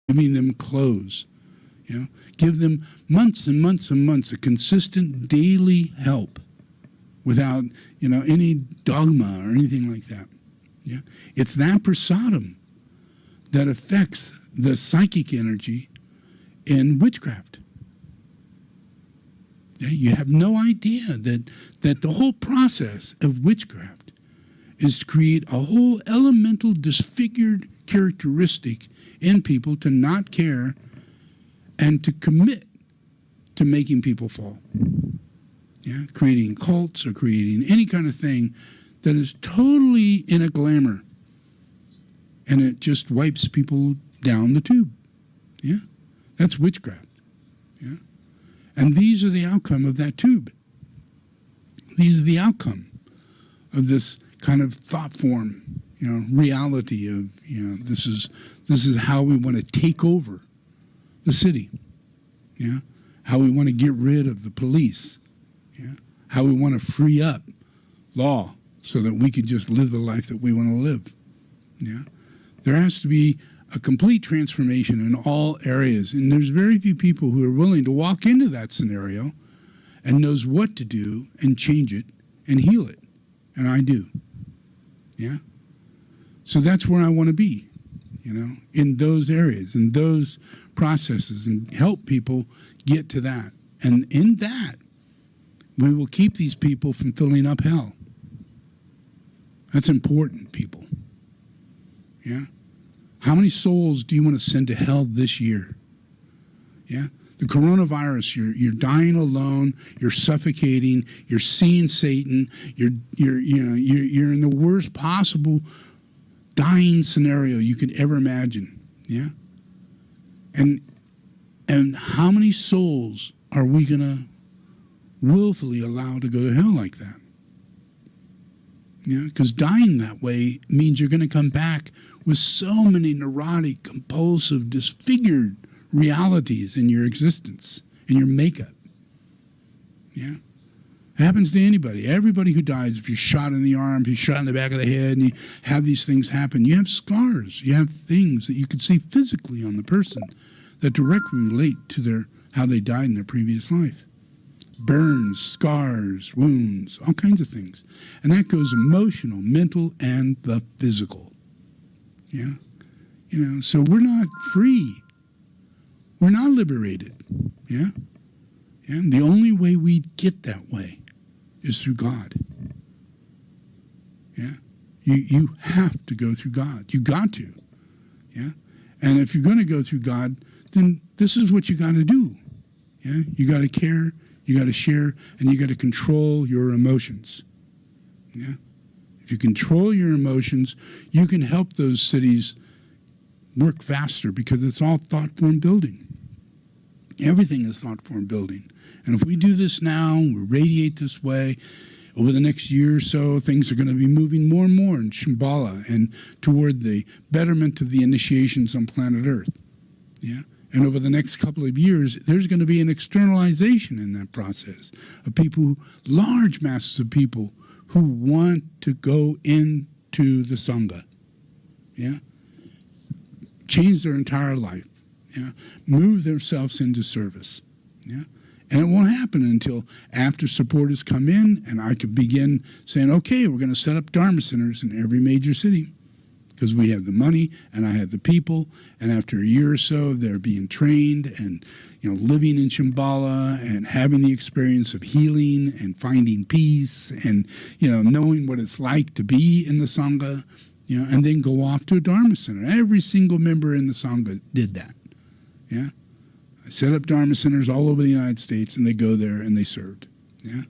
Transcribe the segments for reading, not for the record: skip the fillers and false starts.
giving them clothes, give them months and months and months of consistent daily help without, any dogma or anything like that. Yeah, it's that prasadam that affects the psychic energy in witchcraft. Yeah, you have no idea that the whole process of witchcraft is to create a whole elemental disfigured characteristic in people to not care and to commit to making people fall. Yeah, creating cults or creating any kind of thing that is totally in a glamour, and it just wipes people down the tube. Yeah, that's witchcraft. Yeah, and these are the outcome of that tube. These are the outcome of this kind of thought form, reality of, this is how we want to take over the city. Yeah, how we want to get rid of the police. Yeah, how we want to free up law so that we can just live the life that we want to live. Yeah, there has to be a complete transformation in all areas, and there's very few people who are willing to walk into that scenario and knows what to do and change it and heal it, and I do. Yeah, so that's where I want to be, in those areas, in those processes, and help people get to that, and in that we will keep these people from filling up hell. That's important, people. Yeah? How many souls do you want to send to hell this year? Yeah? The coronavirus, you're dying alone, you're suffocating, you're seeing Satan, you're in the worst possible dying scenario you could ever imagine. Yeah? And how many souls are we going to willfully allow to go to hell like that? Yeah, because dying that way means you're going to come back with so many neurotic, compulsive, disfigured realities in your existence, in your makeup. Yeah, it happens to anybody. Everybody who dies, if you're shot in the arm, if you're shot in the back of the head, and you have these things happen, you have scars, you have things that you can see physically on the person that directly relate to how they died in their previous life. Burns, scars, wounds, all kinds of things. And that goes emotional, mental, and the physical. Yeah? So we're not free. We're not liberated. Yeah? And the only way we get that way is through God. Yeah? You have to go through God. You got to. Yeah? And if you're going to go through God, then this is what you got to do. Yeah? You got to care, you got to share, and you got to control your emotions. Yeah? If you control your emotions, you can help those cities work faster because it's all thought form building. Everything is thought form building. And if we do this now, we radiate this way, over the next year or so, things are going to be moving more and more in Shambhala and toward the betterment of the initiations on planet Earth. Yeah? And over the next couple of years, there's going to be an externalization in that process of people, large masses of people who want to go into the Sangha. Yeah? Change their entire life. Yeah? Move themselves into service. Yeah? And it won't happen until after supporters come in and I could begin saying, okay, we're going to set up Dharma centers in every major city because we have the money and I have the people. And after a year or so, they're being trained and, living in Shambhala and having the experience of healing and finding peace and, knowing what it's like to be in the Sangha, and then go off to a Dharma center. Every single member in the Sangha did that. Yeah. I set up Dharma centers all over the United States, and they go there and they served. Yeah.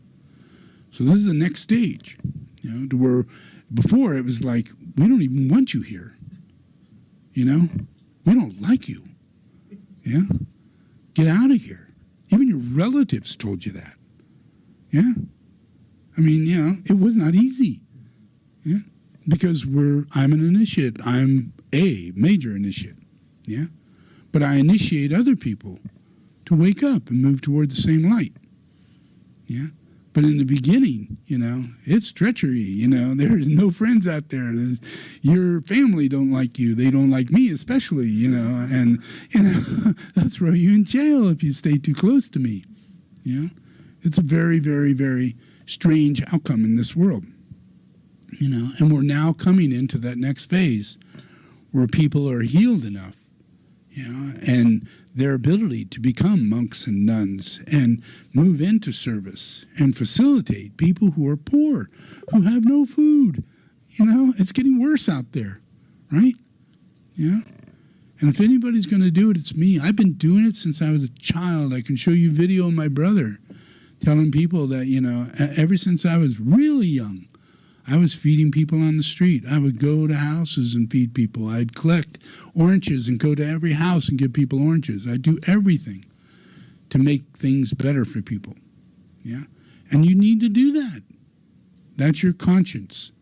So this is the next stage, to where before it was like, we don't even want you here. We don't like you. Yeah. Get out of here. Even your relatives told you that. Yeah. I mean, it was not easy. Yeah. Because I'm an initiate. I'm a major initiate. Yeah. But I initiate other people to wake up and move toward the same light. Yeah? But in the beginning, it's treachery. There's no friends out there. Your family don't like you. They don't like me, especially, and, they'll throw you in jail if you stay too close to me. It's a very, very, very strange outcome in this world. And we're now coming into that next phase where people are healed enough, and their ability to become monks and nuns and move into service and facilitate people who are poor, who have no food. It's getting worse out there, right? And if anybody's going to do it, it's me. I've been doing it since I was a child. I can show you video of my brother telling people that, ever since I was really young, I was feeding people on the street. I would go to houses and feed people. I'd collect oranges and go to every house and give people oranges. I'd do everything to make things better for people. And you need to do that. That's your conscience.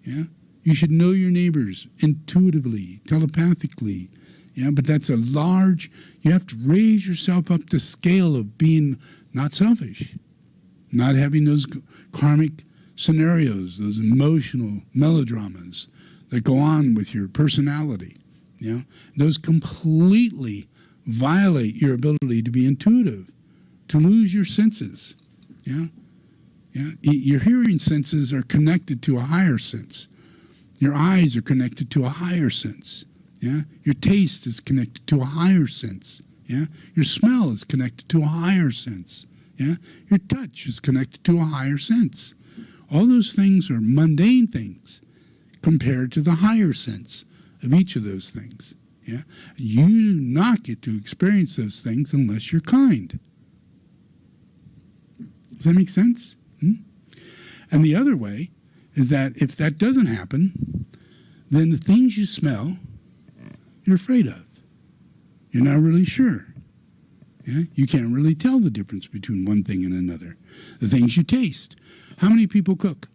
You should know your neighbors intuitively, telepathically. But that's you have to raise yourself up the scale of being not selfish, not having those karmic scenarios, those emotional melodramas that go on with your personality. Those completely violate your ability to be intuitive, to lose your senses. Your hearing senses are connected to a higher sense. Your eyes are connected to a higher sense. Your taste is connected to a higher sense. Your smell is connected to a higher sense. Your touch is connected to a higher sense. All those things are mundane things compared to the higher sense of each of those things. You do not get to experience those things unless you're kind. Does that make sense? And the other way is that if that doesn't happen, then the things you smell, you're afraid of. You're not really sure. You can't really tell the difference between one thing and another. The things you taste. How many people cook?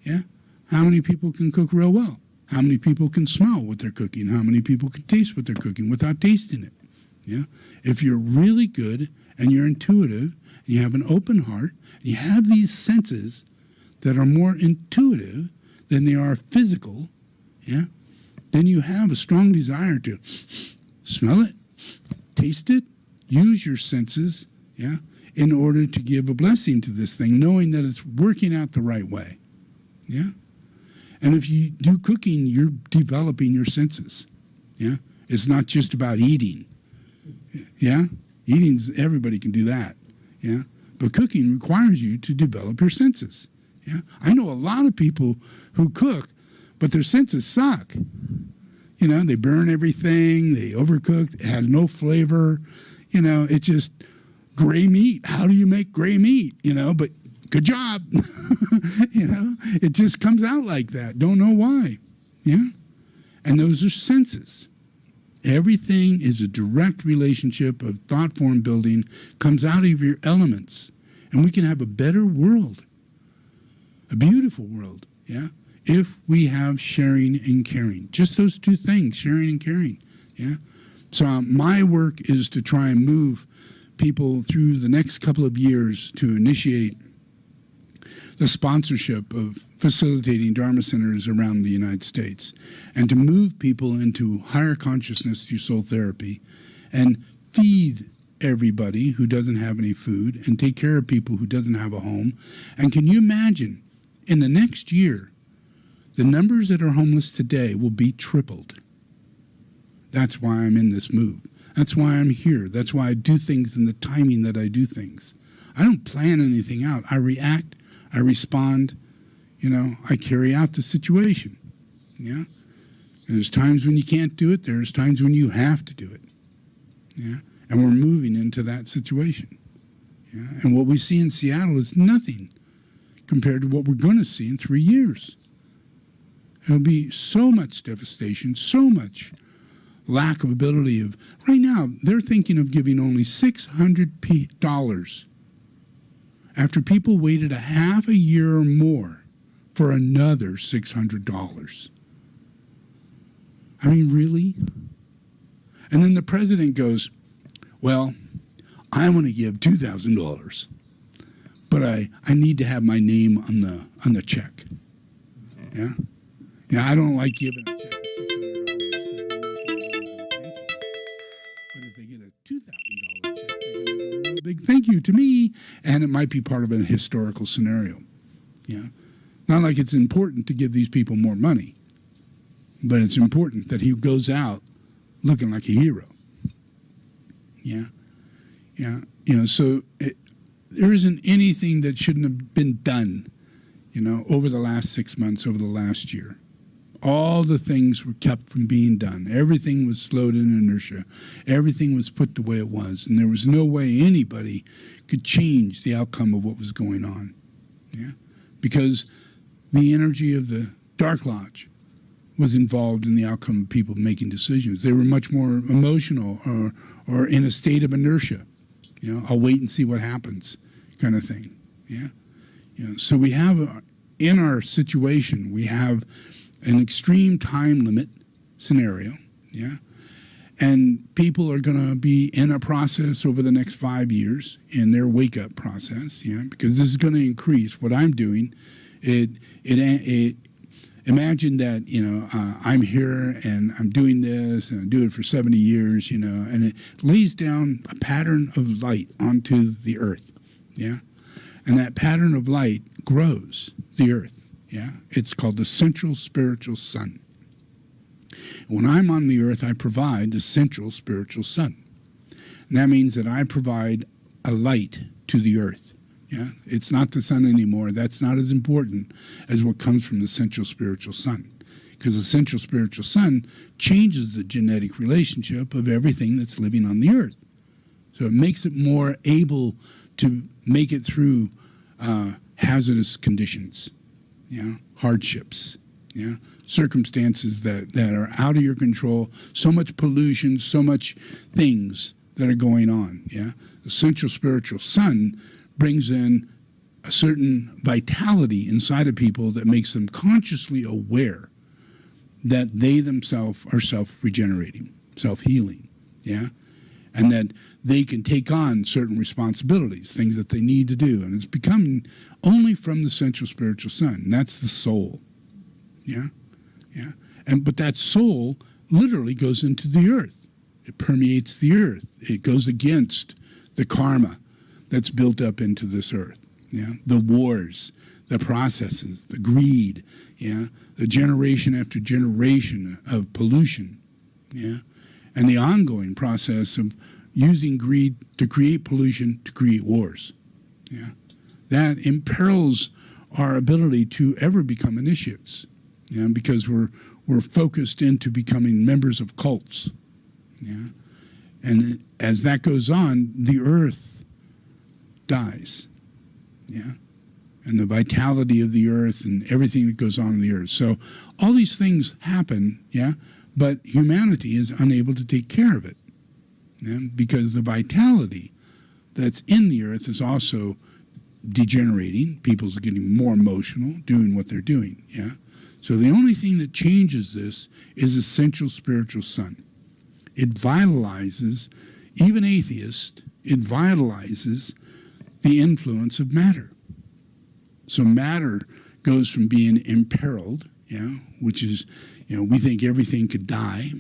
How many people can cook real well? How many people can smell what they're cooking? How many people can taste what they're cooking without tasting it? If you're really good and you're intuitive, and you have an open heart, and you have these senses that are more intuitive than they are physical, then you have a strong desire to smell it, taste it, use your senses, in order to give a blessing to this thing, knowing that it's working out the right way. And if you do cooking, you're developing your senses. It's not just about eating. Eating's, everybody can do that. But cooking requires you to develop your senses. I know a lot of people who cook, but their senses suck. They burn everything, they overcook, it has no flavor. It's just gray meat. How do you make gray meat? But good job. It just comes out like that. Don't know why. And those are senses. Everything is a direct relationship of thought form building, comes out of your elements. And we can have a better world, a beautiful world, if we have sharing and caring. Just those two things, sharing and caring. So my work is to try and move people through the next couple of years to initiate the sponsorship of facilitating Dharma centers around the United States, and to move people into higher consciousness through soul therapy, and feed everybody who doesn't have any food, and take care of people who doesn't have a home. And can you imagine, in the next year, the numbers that are homeless today will be tripled. That's why I'm in this move. That's why I'm here. That's why I do things in the timing that I do things. I don't plan anything out. I react, I respond, I carry out the situation. There's times when you can't do it. There's times when you have to do it. And we're moving into that situation. And what we see in Seattle is nothing compared to what we're going to see in 3 years. There'll be so much devastation, so much lack of ability of... Right now, they're thinking of giving only $600 after people waited a half a year or more for another $600. I mean, really? And then the president goes, well, I want to give $2,000. but I need to have my name on the check. Yeah, yeah. I don't like giving a check of $600 because they're not going to really thank you. But if they get a $2,000 check, they're going to go a real big thank you to me, and it might be part of a historical scenario. Yeah, not like it's important to give these people more money, but it's important that he goes out looking like a hero. Yeah, yeah. So there isn't anything that shouldn't have been done, over the last 6 months, over the last year. All the things were kept from being done. Everything was slowed in inertia. Everything was put the way it was. And there was no way anybody could change the outcome of what was going on. Yeah, because the energy of the Dark Lodge was involved in the outcome of people making decisions. They were much more emotional or in a state of inertia. I'll wait and see what happens kind of thing. Yeah. So we have, in our situation, we have an extreme time limit scenario. Yeah. And people are going to be in a process over the next 5 years in their wake-up process, because this is going to increase. What I'm doing, imagine that, I'm here and I'm doing this and I do it for 70 years, and it lays down a pattern of light onto the earth, and that pattern of light grows the earth, It's called the central spiritual sun. When I'm on the earth, I provide the central spiritual sun. And that means that I provide a light to the earth. Yeah, it's not the sun anymore. That's not as important as what comes from the central spiritual sun. Because the central spiritual sun changes the genetic relationship of everything that's living on the earth. So it makes it more able to make it through hazardous conditions, hardships, circumstances that are out of your control, so much pollution, so much things that are going on. The central spiritual sun brings in a certain vitality inside of people that makes them consciously aware that they themselves are self-regenerating, self-healing, and that they can take on certain responsibilities, things that they need to do, and it's becoming only from the central spiritual sun, and that's the soul, but that soul literally goes into the earth. It permeates the earth. It goes against the karma that's built up into this earth, the wars, the processes, the greed, the generation after generation of pollution, and the ongoing process of using greed to create pollution to create wars, that imperils our ability to ever become initiates, because we're focused into becoming members of cults, and as that goes on, the earth dies, and the vitality of the earth and everything that goes on in the earth. So all these things happen, but humanity is unable to take care of it, because the vitality that's in the earth is also degenerating. People's getting more emotional, doing what they're doing, So the only thing that changes this is the central spiritual sun. It vitalizes, even atheists, it vitalizes the influence of matter. So matter goes from being imperiled, which is, we think everything could die,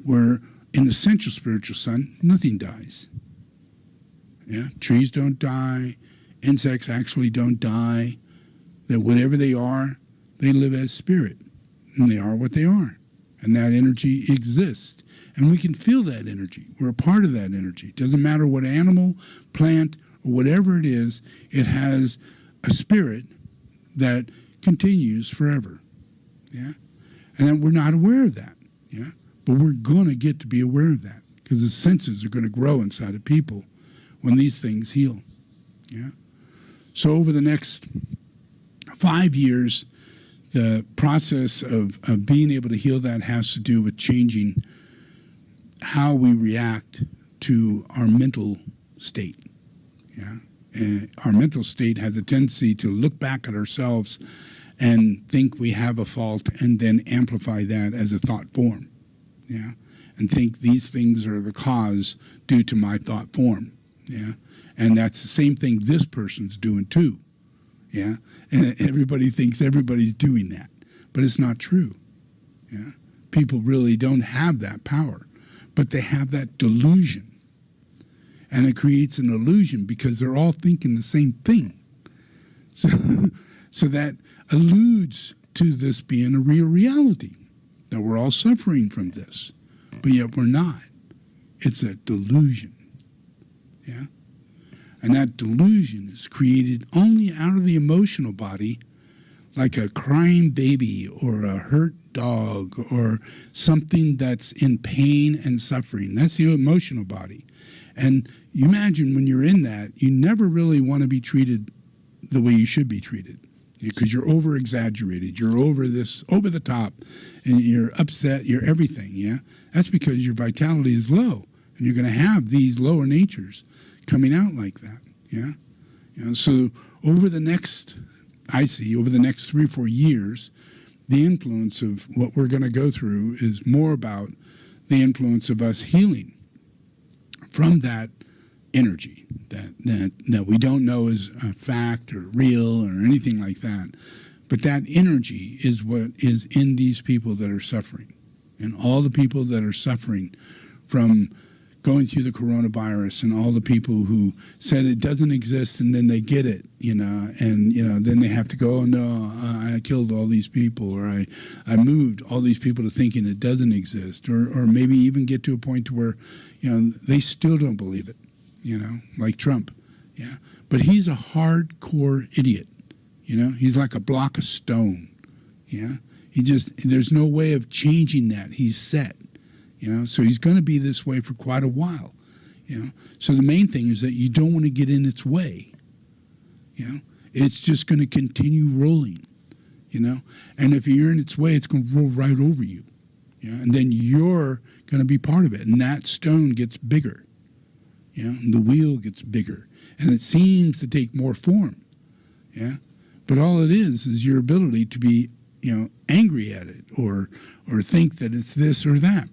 where in the central spiritual sun, nothing dies. Trees don't die, insects actually don't die, that whatever they are, they live as spirit, and they are what they are, and that energy exists. And we can feel that energy. We're a part of that energy. It doesn't matter what animal, plant, or whatever it is, it has a spirit that continues forever. And then we're not aware of that. But we're going to get to be aware of that, because the senses are going to grow inside of people when these things heal. So over the next 5 years, the process of being able to heal that has to do with changing how we react to our mental state. And our mental state has a tendency to look back at ourselves and think we have a fault and then amplify that as a thought form. And think these things are the cause due to my thought form. And that's the same thing this person's doing too. Yeah. And everybody thinks everybody's doing that, but it's not true. Yeah. People really don't have that power, but they have that delusion. And it creates an illusion because they're all thinking the same thing. So that alludes to this being a real reality, that we're all suffering from this, but yet we're not. It's a delusion. Yeah? And that delusion is created only out of the emotional body, like a crying baby or a hurt dog or something that's in pain and suffering. That's the emotional body. And you imagine when you're in that, you never really want to be treated the way you should be treated, because you're over-exaggerated, you're over the top, and you're upset, you're everything, yeah? That's because your vitality is low, and you're going to have these lower natures coming out like that, yeah? So over the next 3 or 4 years, the influence of what we're going to go through is more about the influence of us healing from that energy that we don't know is a fact or real or anything like that. But that energy is what is in these people that are suffering. And all the people that are suffering from going through the coronavirus, and all the people who said it doesn't exist and then they get it, and then they have to go, oh, no, I killed all these people, or I moved all these people to thinking it doesn't exist, or maybe even get to a point to where, they still don't believe it, like Trump, yeah. But he's a hardcore idiot, he's like a block of stone, yeah. There's no way of changing that. He's set. So he's going to be this way for quite a while, So the main thing is that you don't want to get in its way, It's just going to continue rolling, And if you're in its way, it's going to roll right over you, And then you're going to be part of it, and that stone gets bigger, And the wheel gets bigger, and it seems to take more form, But all it is your ability to be, angry at it, or think that it's this or that.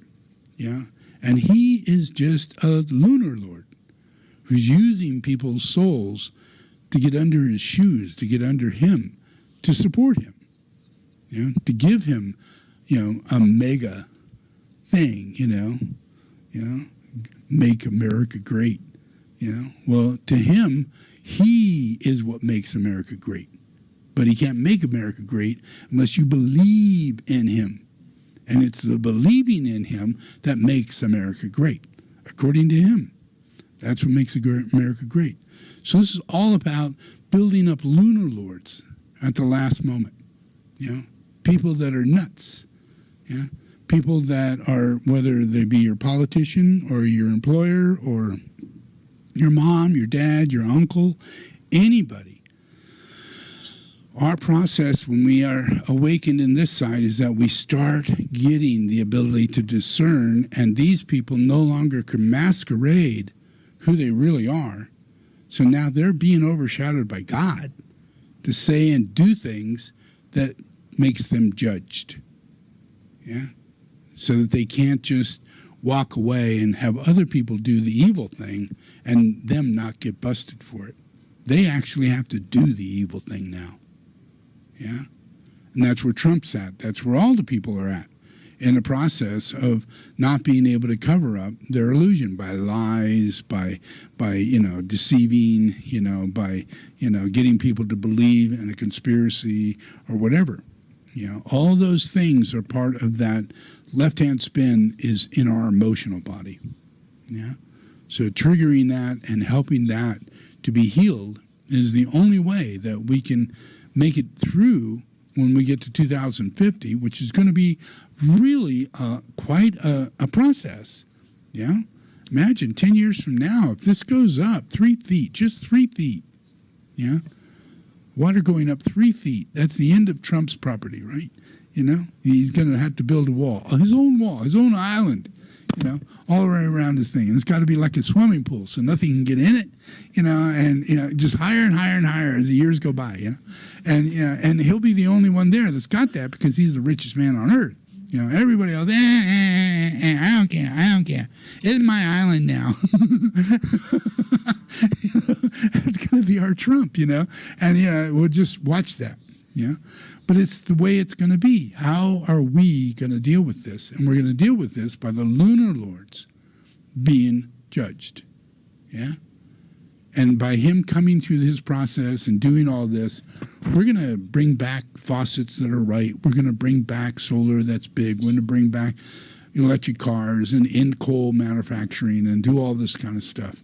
Yeah, and he is just a lunar lord who's using people's souls to get under his shoes, to get under him, to support him, to give him, a mega thing, make America great, Well, to him, he is what makes America great, but he can't make America great unless you believe in him. And it's the believing in him that makes America great, according to him. That's what makes America great. So this is all about building up lunar lords at the last moment. People that are nuts. People that are, whether they be your politician or your employer or your mom, your dad, your uncle, anybody. Our process when we are awakened in this side is that we start getting the ability to discern, and these people no longer can masquerade who they really are. So now they're being overshadowed by God to say and do things that makes them judged. So that they can't just walk away and have other people do the evil thing and them not get busted for it. They actually have to do the evil thing now. And that's where Trump's at. That's where all the people are at, in the process of not being able to cover up their illusion by lies, by deceiving, by getting people to believe in a conspiracy or whatever. All those things are part of that left-hand spin is in our emotional body. So triggering that and helping that to be healed is the only way that we can make it through when we get to 2050, which is going to be really quite a process. Imagine 10 years from now, if this goes up 3 feet, just 3 feet, water going up 3 feet, that's the end of Trump's property, right? He's going to have to build a wall, his own island, all the way around this thing. And it's got to be like a swimming pool, so nothing can get in it, and just higher and higher and higher as the years go by, and he'll be the only one there that's got that because he's the richest man on earth. Everybody else, I don't care. It's my island now. It's going to be our Trump, and we'll just watch that, But it's the way it's going to be. How are we going to deal with this? And we're going to deal with this by the lunar lords being judged, And by him coming through his process and doing all this, we're going to bring back faucets that are right. We're going to bring back solar that's big. We're going to bring back electric cars and end coal manufacturing and do all this kind of stuff.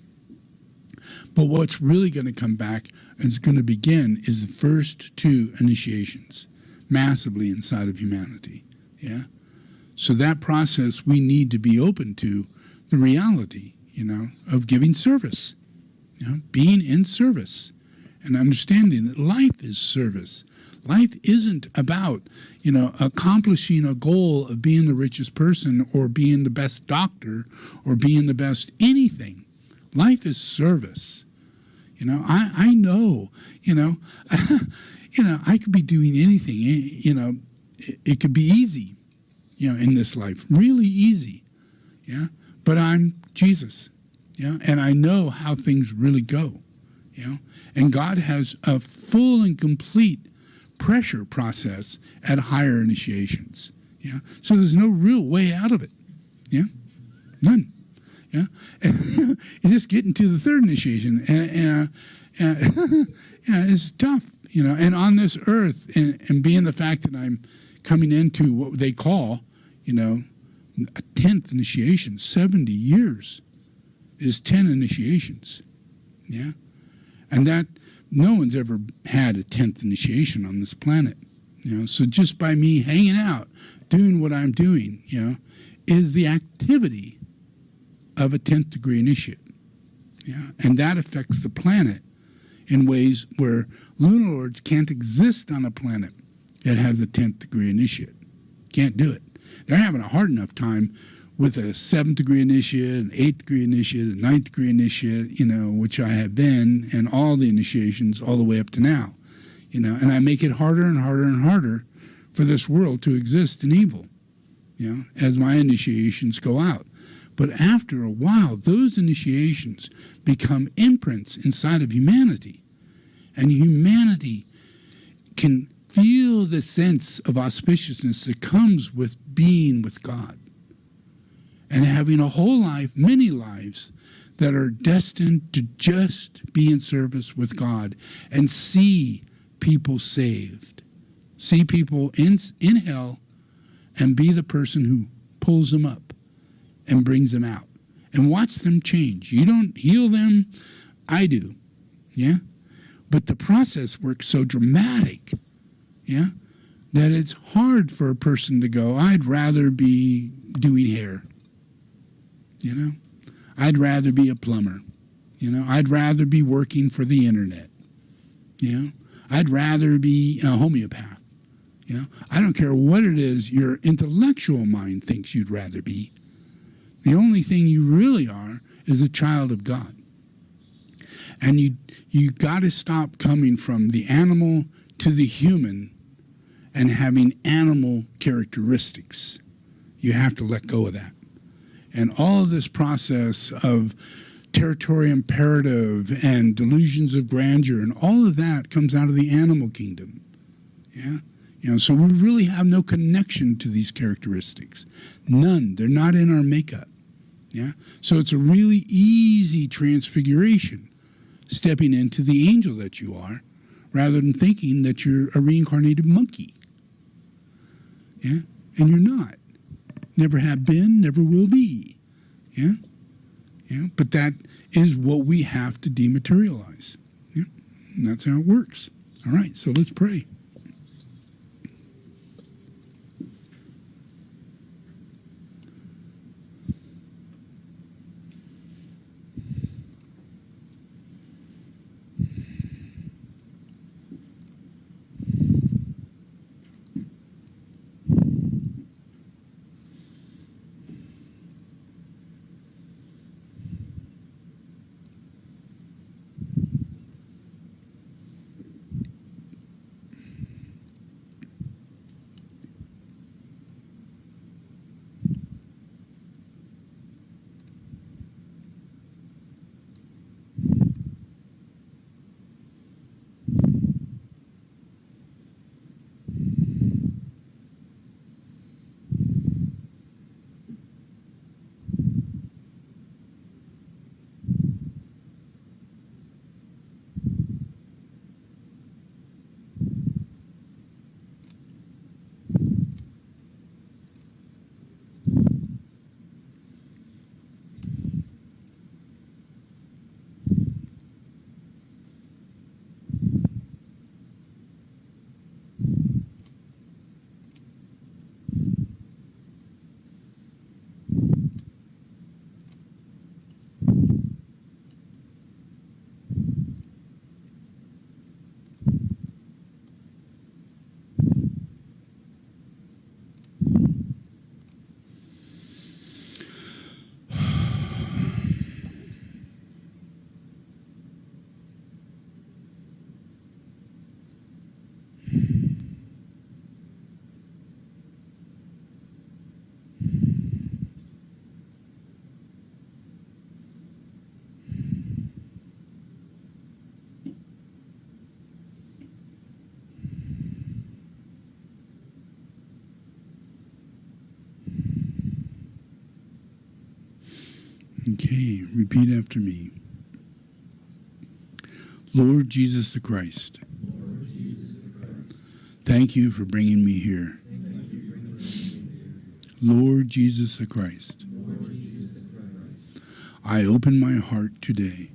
But what's really going to come back and is going to begin is the first two initiations massively inside of humanity. So that process, we need to be open to the reality, of giving service, being in service and understanding that life is service. Life isn't about, accomplishing a goal of being the richest person or being the best doctor or being the best anything. Life is service. I know, I could be doing anything, it could be easy, in this life, really easy. But I'm Jesus, and I know how things really go, and God has a full and complete pressure process at higher initiations. So there's no real way out of it. None. And you just get into the third initiation, and it's tough. And on this earth, and being the fact that I'm coming into what they call, a 10th initiation, 70 years is 10 initiations. And that no one's ever had a 10th initiation on this planet. So just by me hanging out, doing what I'm doing, is the activity of a 10th degree initiate. And that affects the planet in ways where lunar lords can't exist on a planet that has a 10th degree initiate. Can't do it. They're having a hard enough time with a 7th degree initiate, an 8th degree initiate, a 9th degree initiate, which I have been, and all the initiations all the way up to now. And I make it harder and harder and harder for this world to exist in evil, as my initiations go out. But after a while, those initiations become imprints inside of humanity. And humanity can feel the sense of auspiciousness that comes with being with God. And having a whole life, many lives, that are destined to just be in service with God and see people saved. See people in hell and be the person who pulls them up and brings them out and watch them change. You don't heal them, I do, But the process works so dramatic, that it's hard for a person to go, I'd rather be doing hair, I'd rather be a plumber, I'd rather be working for the internet, I'd rather be a homeopath, I don't care what it is your intellectual mind thinks you'd rather be. The only thing you really are is a child of God. And you got to stop coming from the animal to the human and having animal characteristics. You have to let go of that. And all of this process of territory imperative and delusions of grandeur and all of that comes out of the animal kingdom. So we really have no connection to these characteristics. None. They're not in our makeup. So it's a really easy transfiguration, stepping into the angel that you are, rather than thinking that you're a reincarnated monkey. And you're not. Never have been, never will be. But that is what we have to dematerialize. And that's how it works. All right, so let's pray. Okay, repeat after me. Lord Jesus the Christ, thank you for bringing me here. Lord Jesus the Christ, I open my heart today.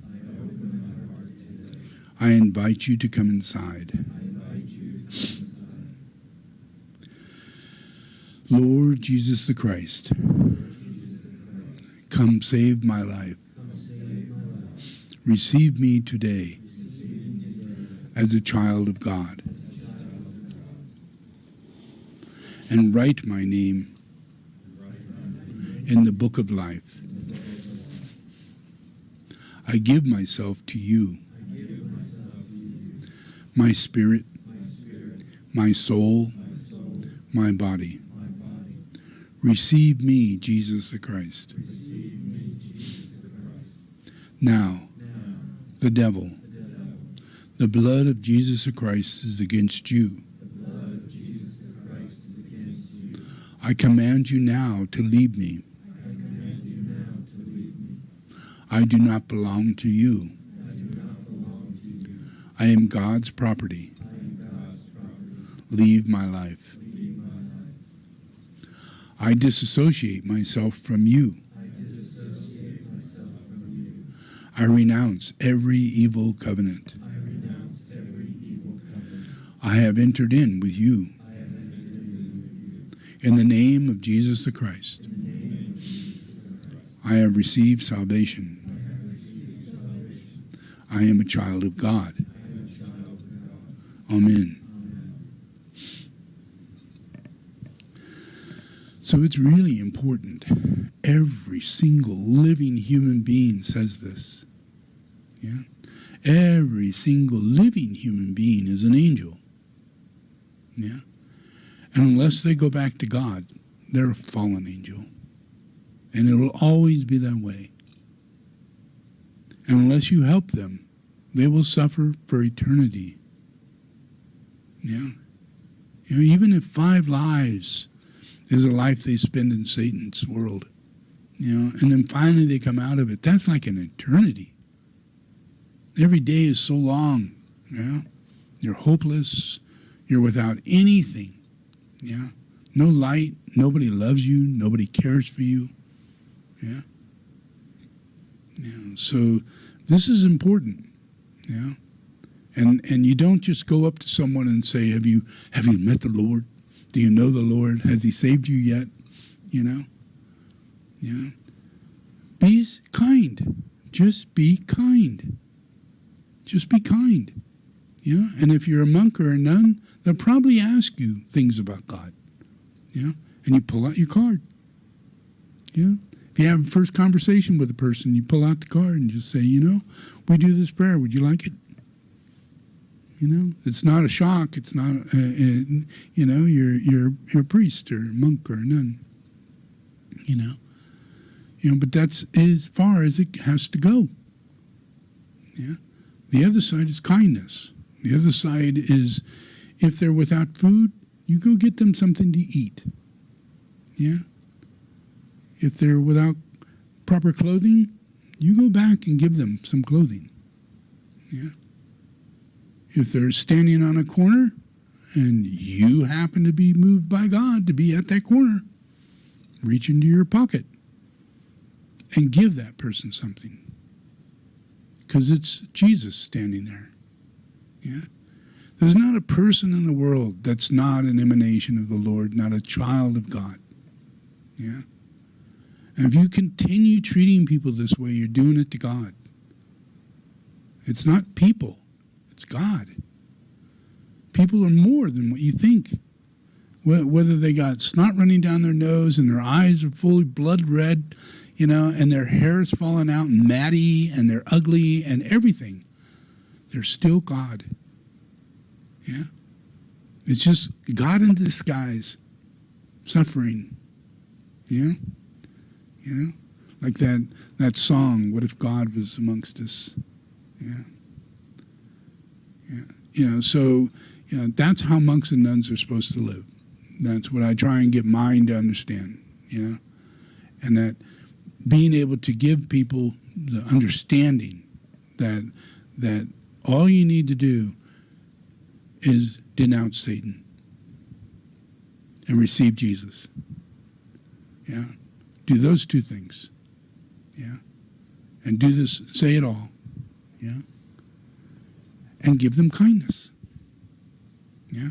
I invite you to come inside. Lord Jesus the Christ, come save my life. Receive me today as a child of God, and write my name in the book of life. I give myself to you, my spirit, my soul, my body. Receive me, Jesus the Christ. Now, the devil, the blood of Jesus the Christ is against you. I command you now to leave me. I do not belong to you. I am God's property. Leave my life. I disassociate myself from you. I renounce every evil covenant. I have entered in with you. In the name of Jesus the Christ, I have received salvation. I am a child of God. Amen. So it's really important. Every single living human being says this. Yeah? Every single living human being is an angel. Yeah? And unless they go back to God, they're a fallen angel. And it'll always be that way. And unless you help them, they will suffer for eternity. Yeah? You know, even if 5 lives is a life they spend in Satan's world, you know, and then finally they come out of it, that's like an eternity. Every day is so long, yeah? You're hopeless, you're without anything, yeah? No light, nobody loves you, nobody cares for you, yeah? Yeah, so this is important, yeah? And you don't just go up to someone and say, have you met the Lord? Do you know the Lord? Has he saved you yet? You know? Yeah. Be kind. Just be kind. Just be kind. Yeah. And if you're a monk or a nun, they'll probably ask you things about God. Yeah. And you pull out your card. Yeah. If you have a first conversation with a person, you pull out the card and just say, you know, we do this prayer. Would you like it? You know, it's not a shock. It's not, you know, you're a priest or a monk or a nun. You know, but that's as far as it has to go. Yeah. The other side is kindness. The other side is, if they're without food, you go get them something to eat. Yeah. If they're without proper clothing, you go back and give them some clothing. Yeah. If they're standing on a corner and you happen to be moved by God to be at that corner, reach into your pocket and give that person something. Because it's Jesus standing there. Yeah? There's not a person in the world that's not an emanation of the Lord, not a child of God. Yeah? And if you continue treating people this way, you're doing it to God. It's not people. It's God. People are more than what you think. Whether they got snot running down their nose and their eyes are fully blood red, you know, and their hair is falling out and matty and they're ugly and everything, they're still God. Yeah? It's just God in disguise, suffering. Yeah? You know? Like that song, What If God Was Amongst Us? Yeah. Yeah. You know, so, you know, that's how monks and nuns are supposed to live. That's what I try and get mine to understand, you know, and that being able to give people the understanding that all you need to do is denounce Satan and receive Jesus. Yeah. Do those two things. Yeah. And do this, say it all. Yeah. And give them kindness. Yeah.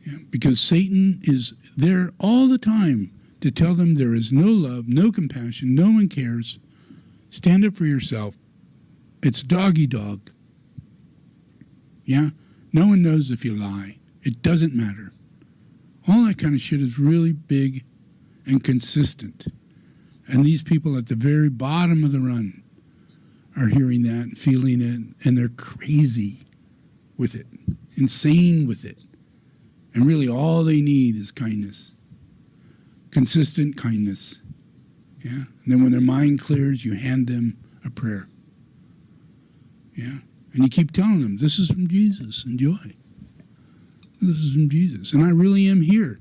Yeah. Because Satan is there all the time to tell them there is no love, no compassion, no one cares. Stand up for yourself. It's doggy dog. Yeah? No one knows if you lie. It doesn't matter. All that kind of shit is really big and consistent. And these people at the very bottom of the run are hearing that and feeling it, and they're crazy with it, insane with it. And really all they need is kindness. Consistent kindness. Yeah? And then when their mind clears, you hand them a prayer. Yeah? And you keep telling them, this is from Jesus, enjoy. This is from Jesus. And I really am here.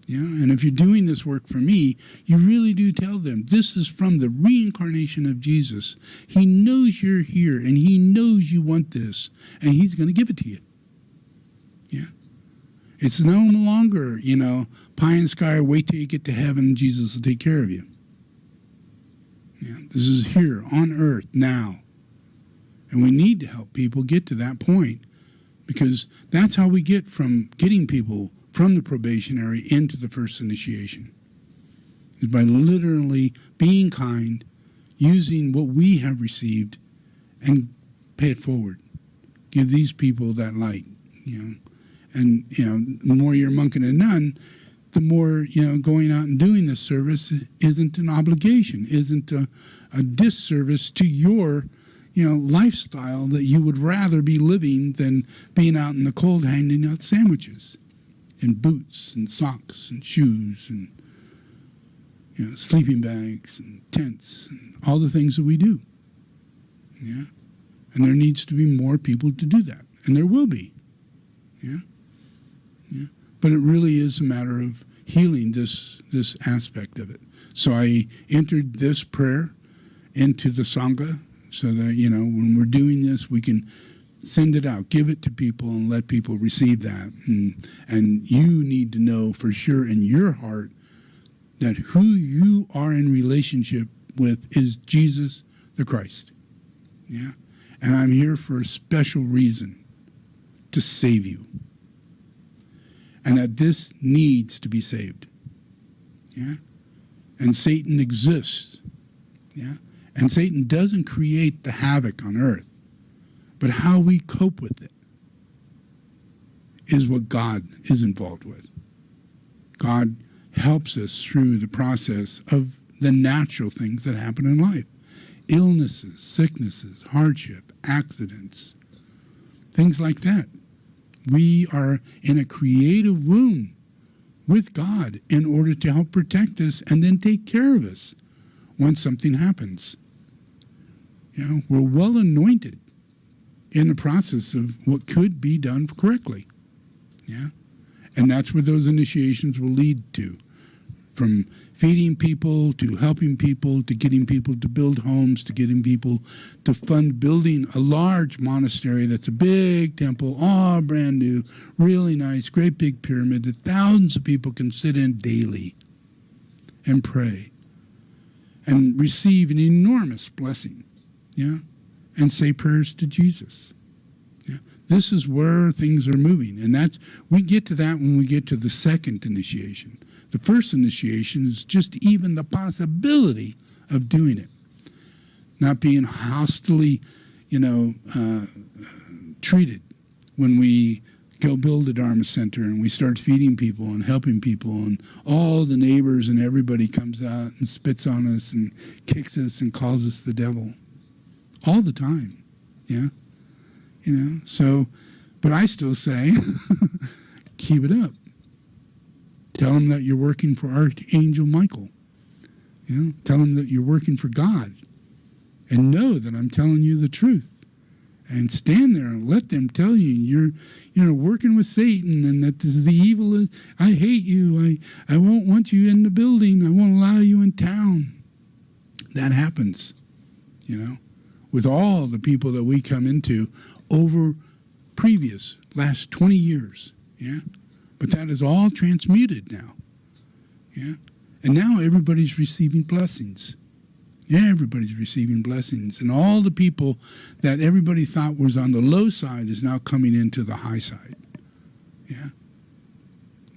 Yeah? And if you're doing this work for me, you really do tell them, this is from the reincarnation of Jesus. He knows you're here, and he knows you want this, and he's going to give it to you. Yeah? It's no longer, pie in the sky, wait till you get to heaven, Jesus will take care of you. Yeah? This is here, on earth, now. And we need to help people get to that point, because that's how we get from getting people from the probationary into the first initiation, is by literally being kind, using what we have received, and pay it forward. Give these people that light, And, the more you're a monk and a nun, the more, going out and doing this service isn't an obligation, isn't a disservice to your lifestyle that you would rather be living than being out in the cold handing out sandwiches and boots and socks and shoes and sleeping bags and tents and all the things that we do. Yeah. And there needs to be more people to do that. And there will be. Yeah. Yeah. But it really is a matter of healing this aspect of it. So I entered this prayer into the Sangha, so that, when we're doing this, we can send it out, give it to people, and let people receive that. And you need to know for sure in your heart that who you are in relationship with is Jesus the Christ. Yeah? And I'm here for a special reason, to save you. And that this needs to be saved. Yeah? And Satan exists. Yeah? And Satan doesn't create the havoc on earth, but how we cope with it is what God is involved with. God helps us through the process of the natural things that happen in life. Illnesses, sicknesses, hardship, accidents, things like that. We are in a creative womb with God in order to help protect us and then take care of us when something happens. We're well anointed in the process of what could be done correctly. Yeah? And that's where those initiations will lead to. From feeding people, to helping people, to getting people to build homes, to getting people to fund building a large monastery that's a big temple, all brand new, really nice, great big pyramid that thousands of people can sit in daily and pray and receive an enormous blessing. Yeah, and say prayers to Jesus. Yeah, this is where things are moving, and we get to that when we get to the second initiation. The first initiation is just even the possibility of doing it, not being hostilely, treated when we go build a Dharma center and we start feeding people and helping people, and all the neighbors and everybody comes out and spits on us and kicks us and calls us the devil. All the time, yeah, so, but I still say, keep it up. Tell them that you're working for Archangel Michael. Tell them that you're working for God, and know that I'm telling you the truth. And stand there and let them tell you you're working with Satan, and that this is the evil. I hate you. I won't want you in the building. I won't allow you in town. that happens, you know, with all the people that we come into over previous last 20 years, yeah? But that is all transmuted now, yeah? And now everybody's receiving blessings. Yeah, everybody's receiving blessings. And all the people that everybody thought was on the low side is now coming into the high side, yeah?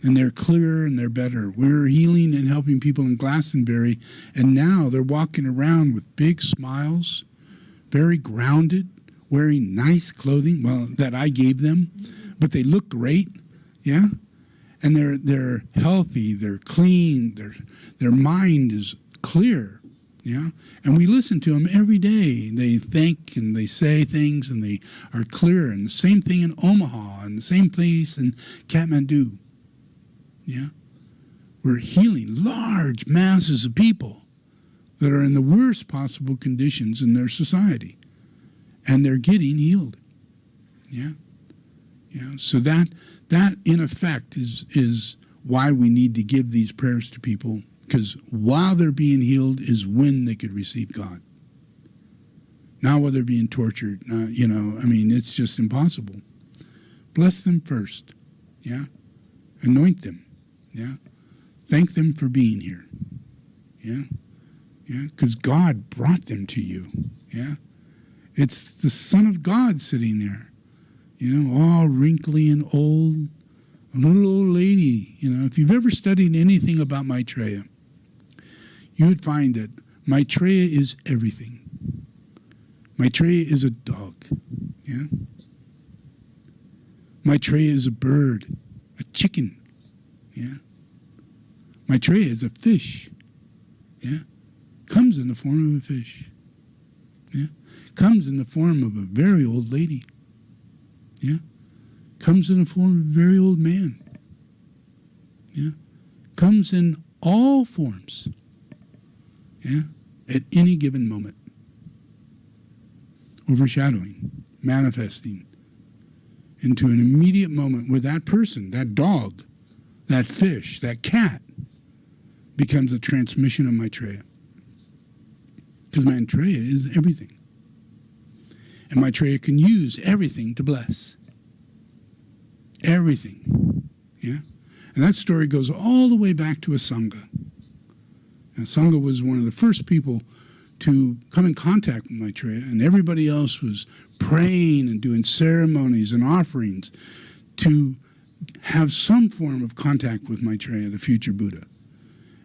And they're clearer and they're better. We're healing and helping people in Glastonbury, and now they're walking around with big smiles, very grounded, wearing nice clothing, well, that I gave them, but they look great, yeah? And they're healthy, they're clean, their mind is clear, yeah? And we listen to them every day. They think and they say things and they are clear. And the same thing in Omaha and the same place in Kathmandu, yeah? We're healing large masses of people that are in the worst possible conditions in their society. And they're getting healed. Yeah? Yeah. So that in effect is why we need to give these prayers to people, because while they're being healed is when they could receive God. Now while they're being tortured, you know, I mean, it's just impossible. Bless them first. Yeah? Anoint them. Yeah? Thank them for being here. Yeah? Yeah? Because God brought them to you. Yeah? It's the Son of God sitting there, you know, all wrinkly and old, a little old lady. You know, if you've ever studied anything about Maitreya, you would find that Maitreya is everything. Maitreya is a dog, yeah? Maitreya is a bird, a chicken, yeah? Maitreya is a fish, yeah? Comes in the form of a fish, yeah? Comes in the form of a very old lady. Yeah? Comes in the form of a very old man. Yeah? Comes in all forms. Yeah? At any given moment. Overshadowing, manifesting into an immediate moment where that person, that dog, that fish, that cat becomes a transmission of Maitreya. Because Maitreya is everything. And Maitreya can use everything to bless. Everything. Yeah? And that story goes all the way back to Asanga. And Asanga was one of the first people to come in contact with Maitreya, and everybody else was praying and doing ceremonies and offerings to have some form of contact with Maitreya, the future Buddha.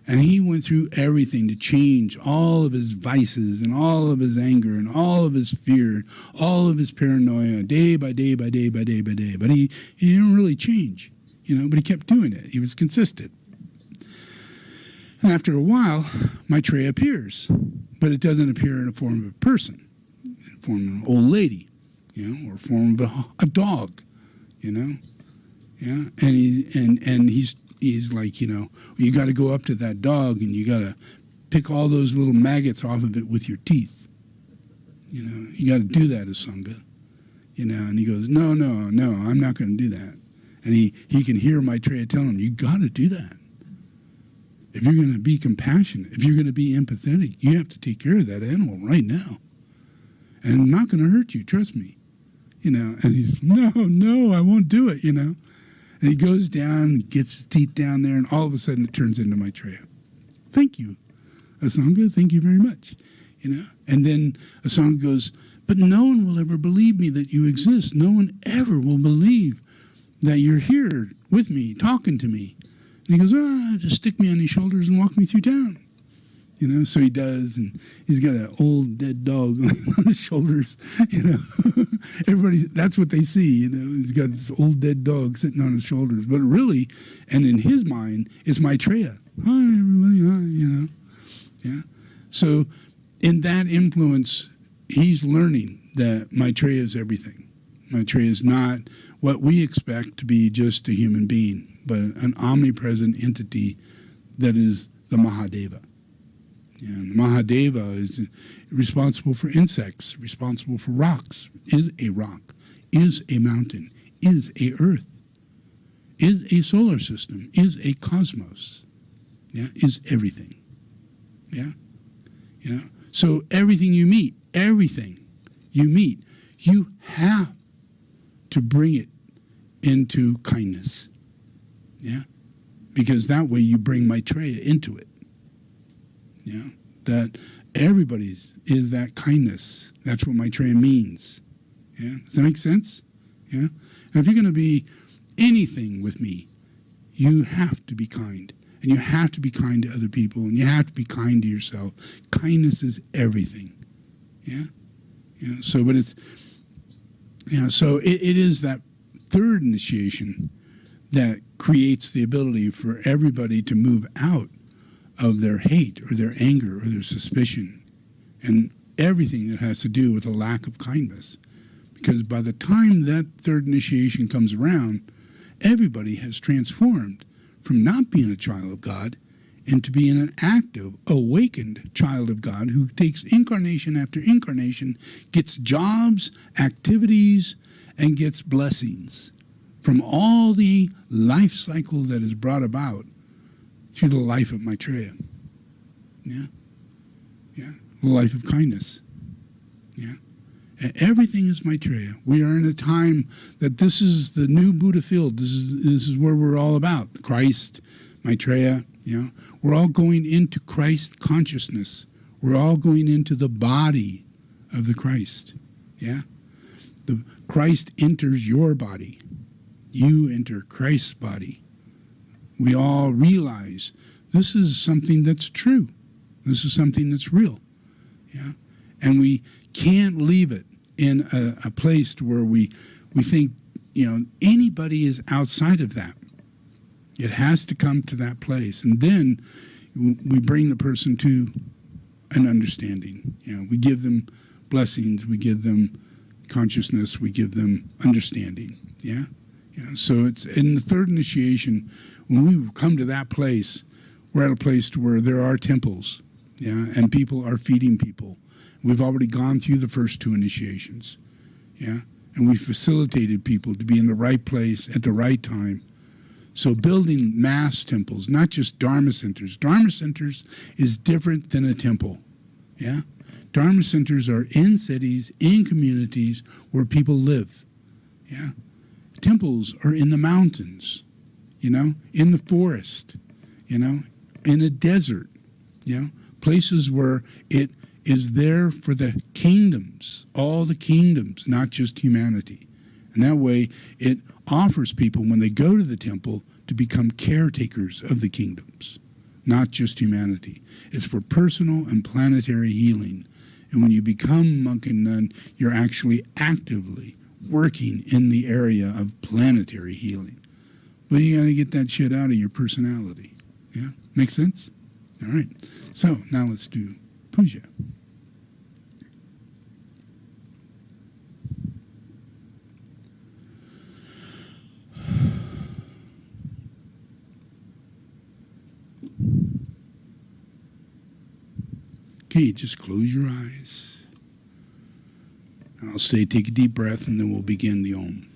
And he went through everything to change all of his vices and all of his anger and all of his fear, all of his paranoia, day by day by day by day by day. But he didn't really change, you know, but he kept doing it. He was consistent. And after a while, Maitreya appears, but it doesn't appear in the form of a person, in the form of an old lady, you know, or form of a dog, you know. Yeah, and he's like, you know, you got to go up to that dog and you got to pick all those little maggots off of it with your teeth. You know, you got to do that, Asanga. You know, and he goes, no, I'm not going to do that. And he can hear Maitreya telling him, you got to do that. If you're going to be compassionate, if you're going to be empathetic, you have to take care of that animal right now. And I'm not going to hurt you, trust me. You know, and he's, no, I won't do it, you know. And he goes down, gets his teeth down there, and all of a sudden it turns into Maitreya. Thank you, Asanga. Thank you very much. You know. And then Asanga goes, but no one will ever believe me that you exist. No one ever will believe that you're here with me, talking to me. And he goes, just stick me on his shoulders and walk me through town. You know, so he does, and he's got an old dead dog on his shoulders, you know. Everybody, that's what they see, you know. He's got this old dead dog sitting on his shoulders. But really, and in his mind, it's Maitreya. Hi, everybody, hi, you know. Yeah. So in that influence, he's learning that Maitreya is everything. Maitreya is not what we expect to be just a human being, but an omnipresent entity that is the Mahadeva. And Mahadeva is responsible for insects, responsible for rocks, is a rock, is a mountain, is a earth, is a solar system, is a cosmos, yeah, is everything. Yeah? You know? So everything you meet, you have to bring it into kindness. Yeah? Because that way you bring Maitreya into it. Yeah? That everybody's is that kindness. That's what Maitreya means. Yeah? Does that make sense? Yeah? And if you're going to be anything with me, you have to be kind. And you have to be kind to other people. And you have to be kind to yourself. Kindness is everything. Yeah? Yeah. So, but it's, yeah, so it is that third initiation that creates the ability for everybody to move out of their hate or their anger or their suspicion and everything that has to do with a lack of kindness. Because by the time that third initiation comes around, everybody has transformed from not being a child of God into being an active, awakened child of God who takes incarnation after incarnation, gets jobs, activities, and gets blessings from all the life cycle that is brought about through the life of Maitreya. Yeah? Yeah? The life of kindness. Yeah? And everything is Maitreya. We are in a time that this is the new Buddha field. This is where we're all about. Christ, Maitreya, you know. We're all going into Christ consciousness. We're all going into the body of the Christ. Yeah? The Christ enters your body. You enter Christ's body. We all realize this is something that's true. This is something that's real. Yeah? And we can't leave it in a place where we think, you know, anybody is outside of that. It has to come to that place. And then we bring the person to an understanding. You know, we give them blessings, we give them consciousness, we give them understanding. Yeah? Yeah. So it's in the third initiation, when we come to that place, we're at a place where there are temples, yeah, and people are feeding people. We've already gone through the first two initiations, yeah, and we facilitated people to be in the right place at the right time. So building mass temples, not just Dharma centers. Dharma centers is different than a temple, yeah. Dharma centers are in cities, in communities where people live, yeah. Temples are in the mountains, you know, in the forest, you know, in a desert, you know, places where it is there for the kingdoms, all the kingdoms, not just humanity. And that way it offers people, when they go to the temple, to become caretakers of the kingdoms, not just humanity. It's for personal and planetary healing. And when you become monk and nun, you're actually actively working in the area of planetary healing. But you got to get that shit out of your personality. Yeah? Make sense? All right. So now let's do puja. Okay, just close your eyes. And I'll say take a deep breath, and then we'll begin the Om.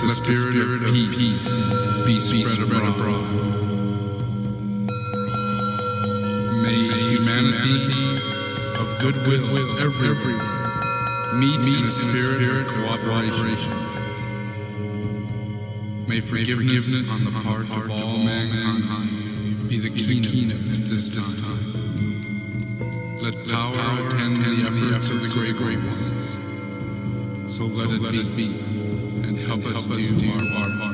The spirit of peace be spread abroad. May humanity of goodwill everywhere meet in a spirit of cooperation. May forgiveness on the part of all mankind be the keynote at this time. Let power attend the efforts of the great ones. So let it be. And help us do our part.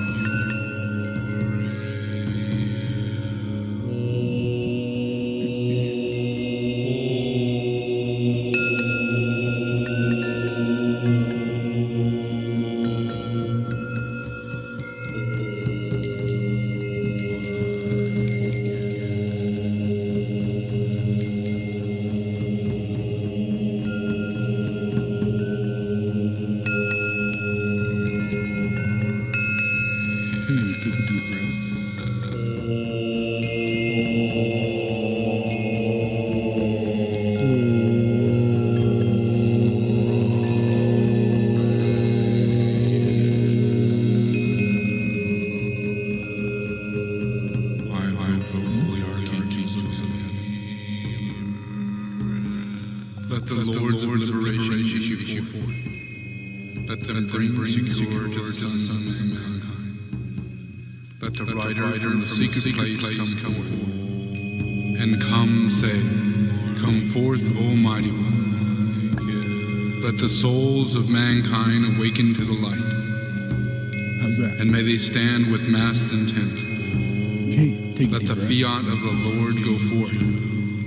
Let them bring secure to the sons of mankind. Let the rider from the secret place come forth. And come, say, come forth, O Mighty One. Let the souls of mankind awaken to the light. How's that? And may they stand with massed intent. Okay, take Let a the deep breath. fiat of the Lord go forth.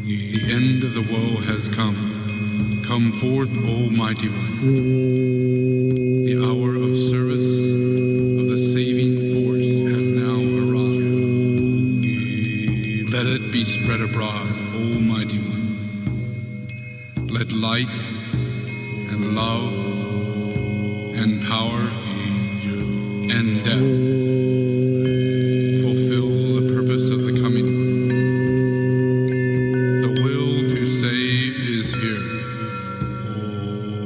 The end of the woe has come. Come forth, O Mighty One. The hour of service of the saving force has now arrived. Let it be spread abroad, O Mighty One. Let light and love and power and death fulfill the purpose of the coming one. The will to save is here.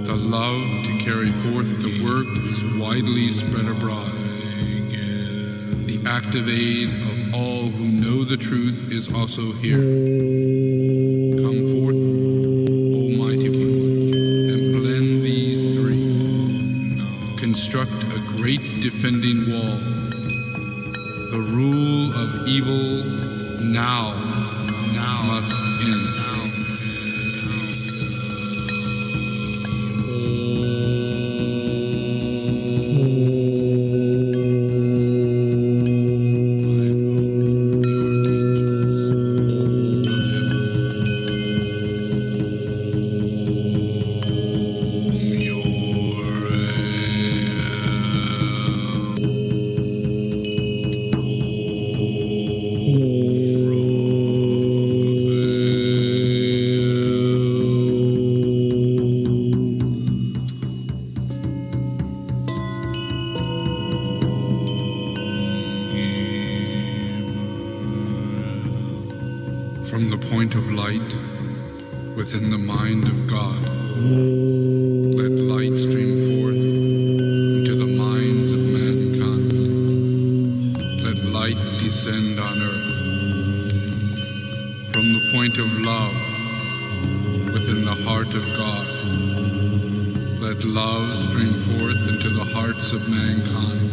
The love to carry forth the work is widely spread abroad. The active aid of all who know the truth is also here. Come forth, O Mighty One, and blend these three. Construct a great defending wall. The rule of evil now must end. From the point of light within the mind of God, let light stream forth into the minds of mankind. Let light descend on earth. From the point of love within the heart of God, let love stream forth into the hearts of mankind.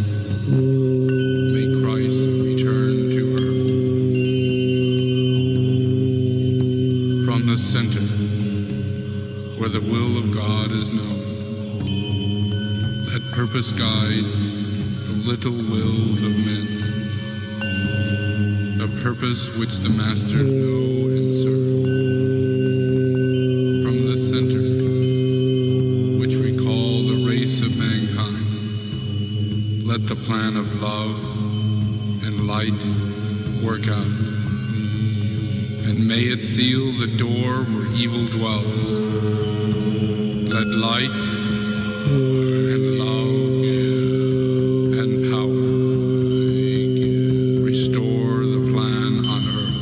May Christ return to earth. From the center, where the will of God is known, let purpose guide the little wills of men, a purpose which the masters know and serve. From the center, which we call the race of mankind, let the plan of love and light work out. And may it seal the door where evil dwells. Let light and love and power restore the plan on earth.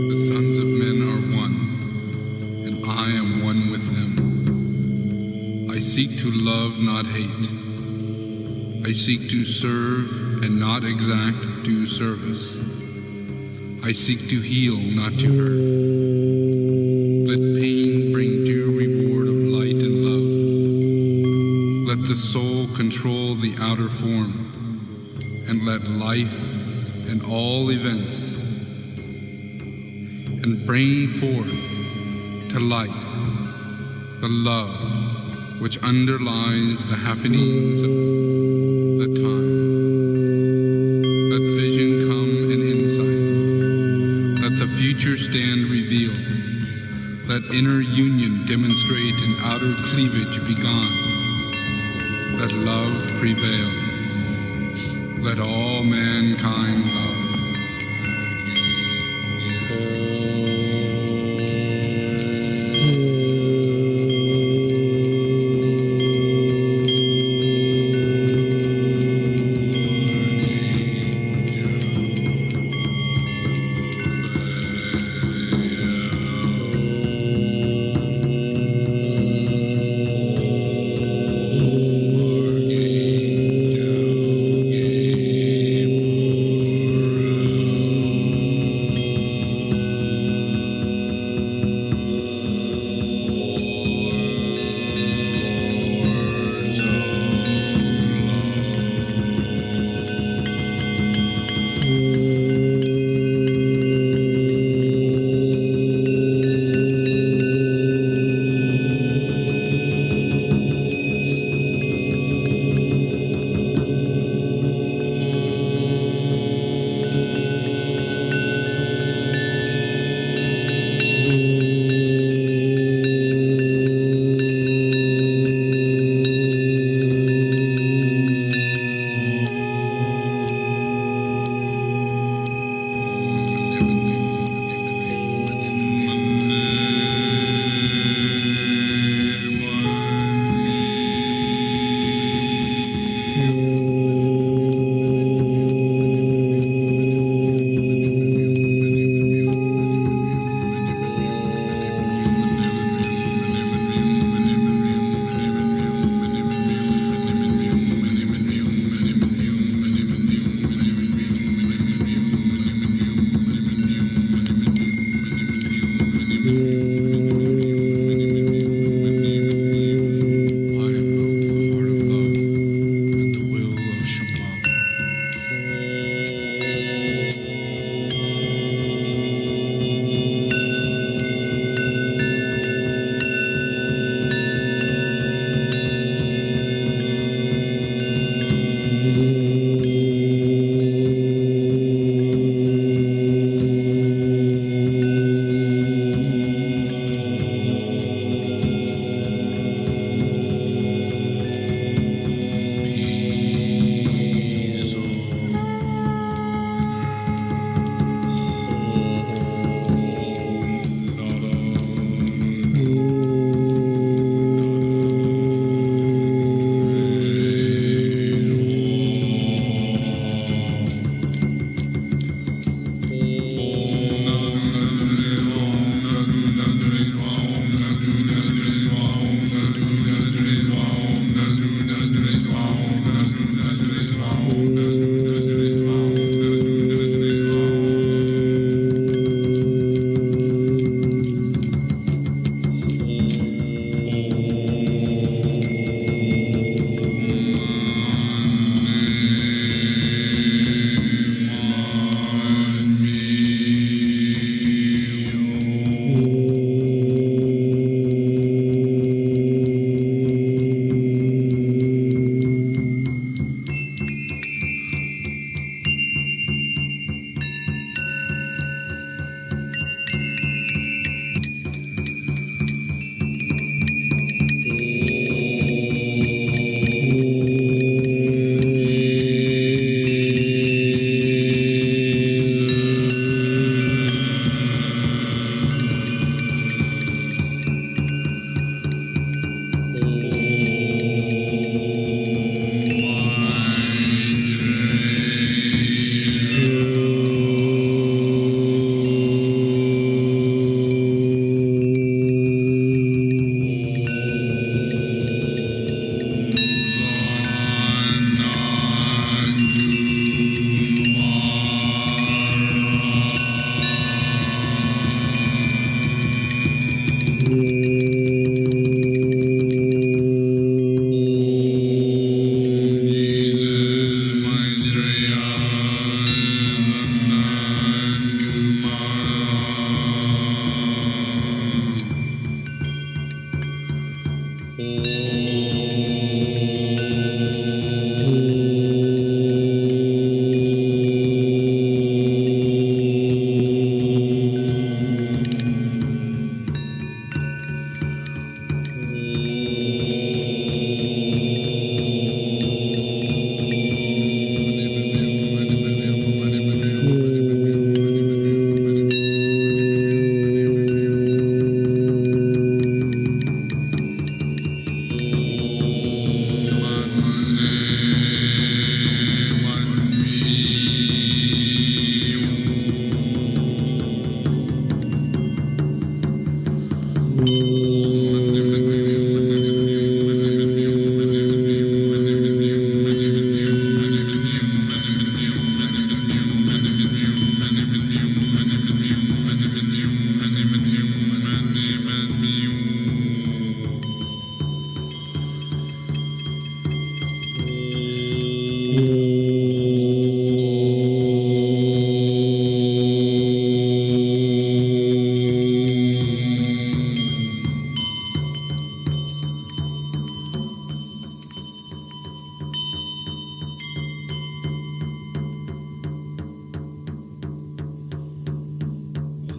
The sons of men are one, and I am one with them. I seek to love, not hate. I seek to serve and not exact due service. I seek to heal, not to hurt. Let pain bring due reward of light and love. Let the soul control the outer form, and let life and all events, and bring forth to light the love which underlies the happenings of the time. Let vision come in insight. Let the future stand revealed. Let inner union demonstrate and outer cleavage be gone. Let love prevail. Let all mankind love.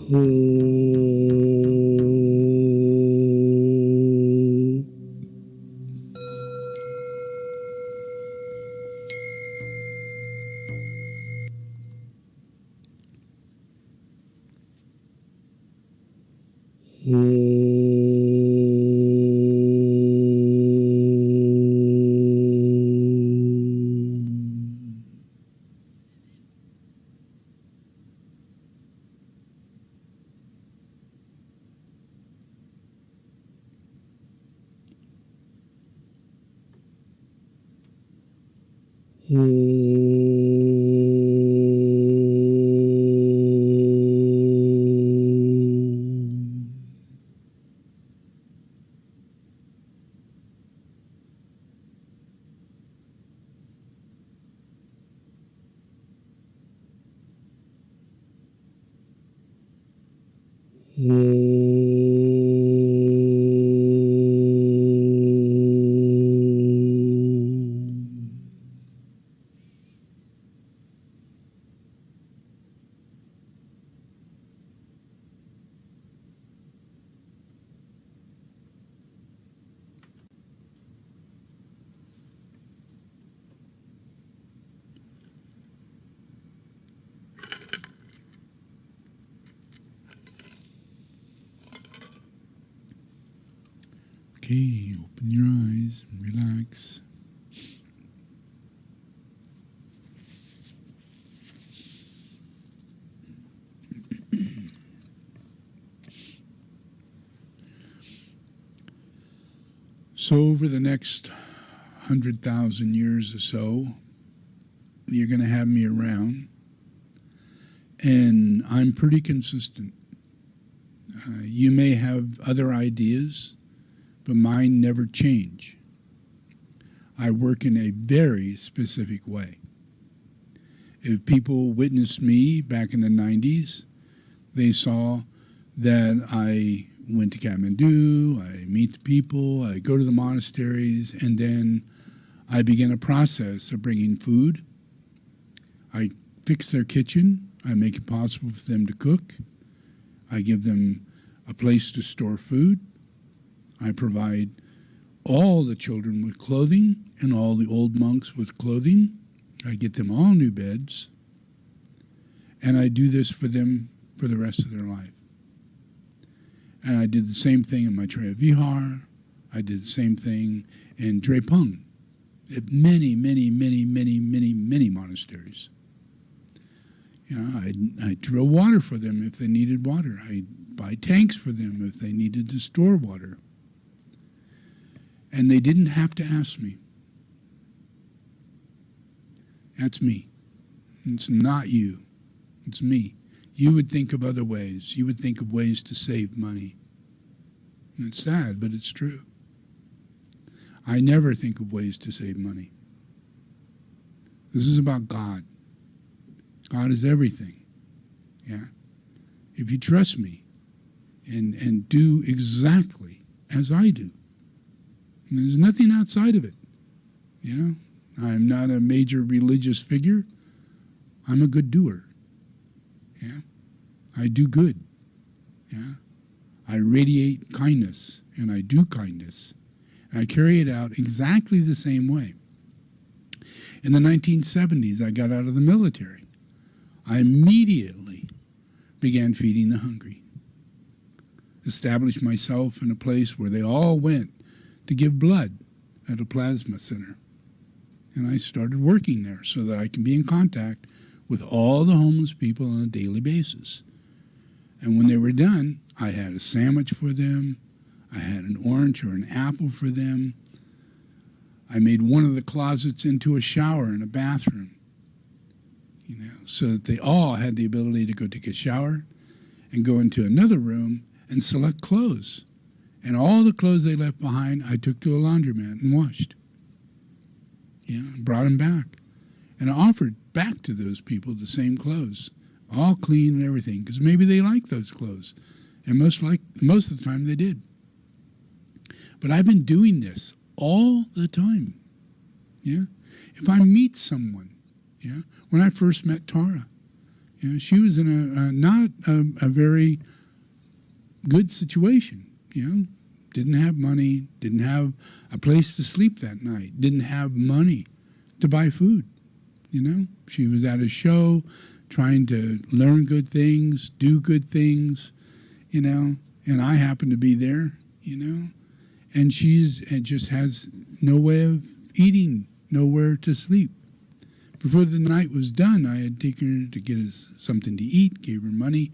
Okay, open your eyes and relax. So over the next 100,000 years or so, you're going to have me around, and I'm pretty consistent. You may have other ideas, but mine never change. I work in a very specific way. If people witnessed me back in the 90s, they saw that I went to Kathmandu, I meet the people, I go to the monasteries, and then I begin a process of bringing food. I fix their kitchen, I make it possible for them to cook, I give them a place to store food, I provide all the children with clothing and all the old monks with clothing. I get them all new beds, and I do this for them for the rest of their life. And I did the same thing in Maitreya Vihar. I did the same thing in Drepung, at many, many, many, many, many, many monasteries. You know, I drill water for them if they needed water. I buy tanks for them if they needed to store water. And they didn't have to ask me. That's me. It's not you. It's me. You would think of other ways. You would think of ways to save money. And it's sad, but it's true. I never think of ways to save money. This is about God. God is everything. Yeah? If you trust me and do exactly as I do, and there's nothing outside of it. You know, I'm not a major religious figure. I'm a good doer. Yeah, I do good. Yeah, I radiate kindness, and I do kindness, and I carry it out exactly the same way. In the 1970s, I got out of the military. I immediately began feeding the hungry. Established myself in a place where they all went to give blood at a plasma center. And I started working there so that I can be in contact with all the homeless people on a daily basis. And when they were done, I had a sandwich for them. I had an orange or an apple for them. I made one of the closets into a shower and a bathroom, you know, so that they all had the ability to go take a shower and go into another room and select clothes. And all the clothes they left behind, I took to a laundromat and washed. Yeah, brought them back. And I offered back to those people the same clothes, all clean and everything, because maybe they liked those clothes. And most of the time they did. But I've been doing this all the time. Yeah. If I meet someone, yeah, when I first met Tara, You know, she was in a not a very good situation. You know, didn't have money, didn't have a place to sleep that night, didn't have money to buy food. You know, she was at a show trying to learn good things, do good things, you know, and I happened to be there, you know, and and just has no way of eating, nowhere to sleep. Before the night was done, I had taken her to get us something to eat, gave her money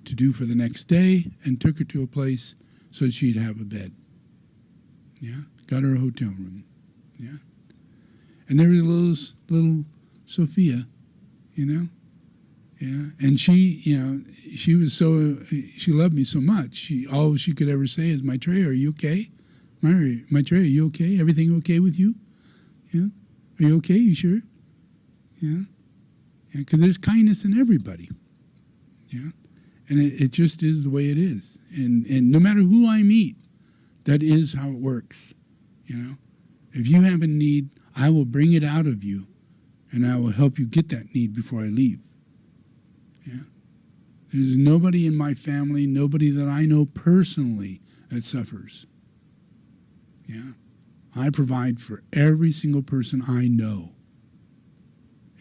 to do for the next day, and took her to a place so she'd have a bed. Yeah, got her a hotel room. Yeah, and there was a little Sophia, you know. Yeah, and she, you know, she was she loved me so much. All she could ever say is, "Maitreya, are you okay? Maitreya, are you okay? Everything okay with you? Yeah, are you okay? You sure? Yeah, yeah, because there's kindness in everybody. Yeah, and it just is the way it is. And no matter who I meet, that is how it works. You know, if you have a need, I will bring it out of you, and I will help you get that need before I leave. Yeah. There's nobody in my family, nobody that I know personally that suffers. Yeah. I provide for every single person I know.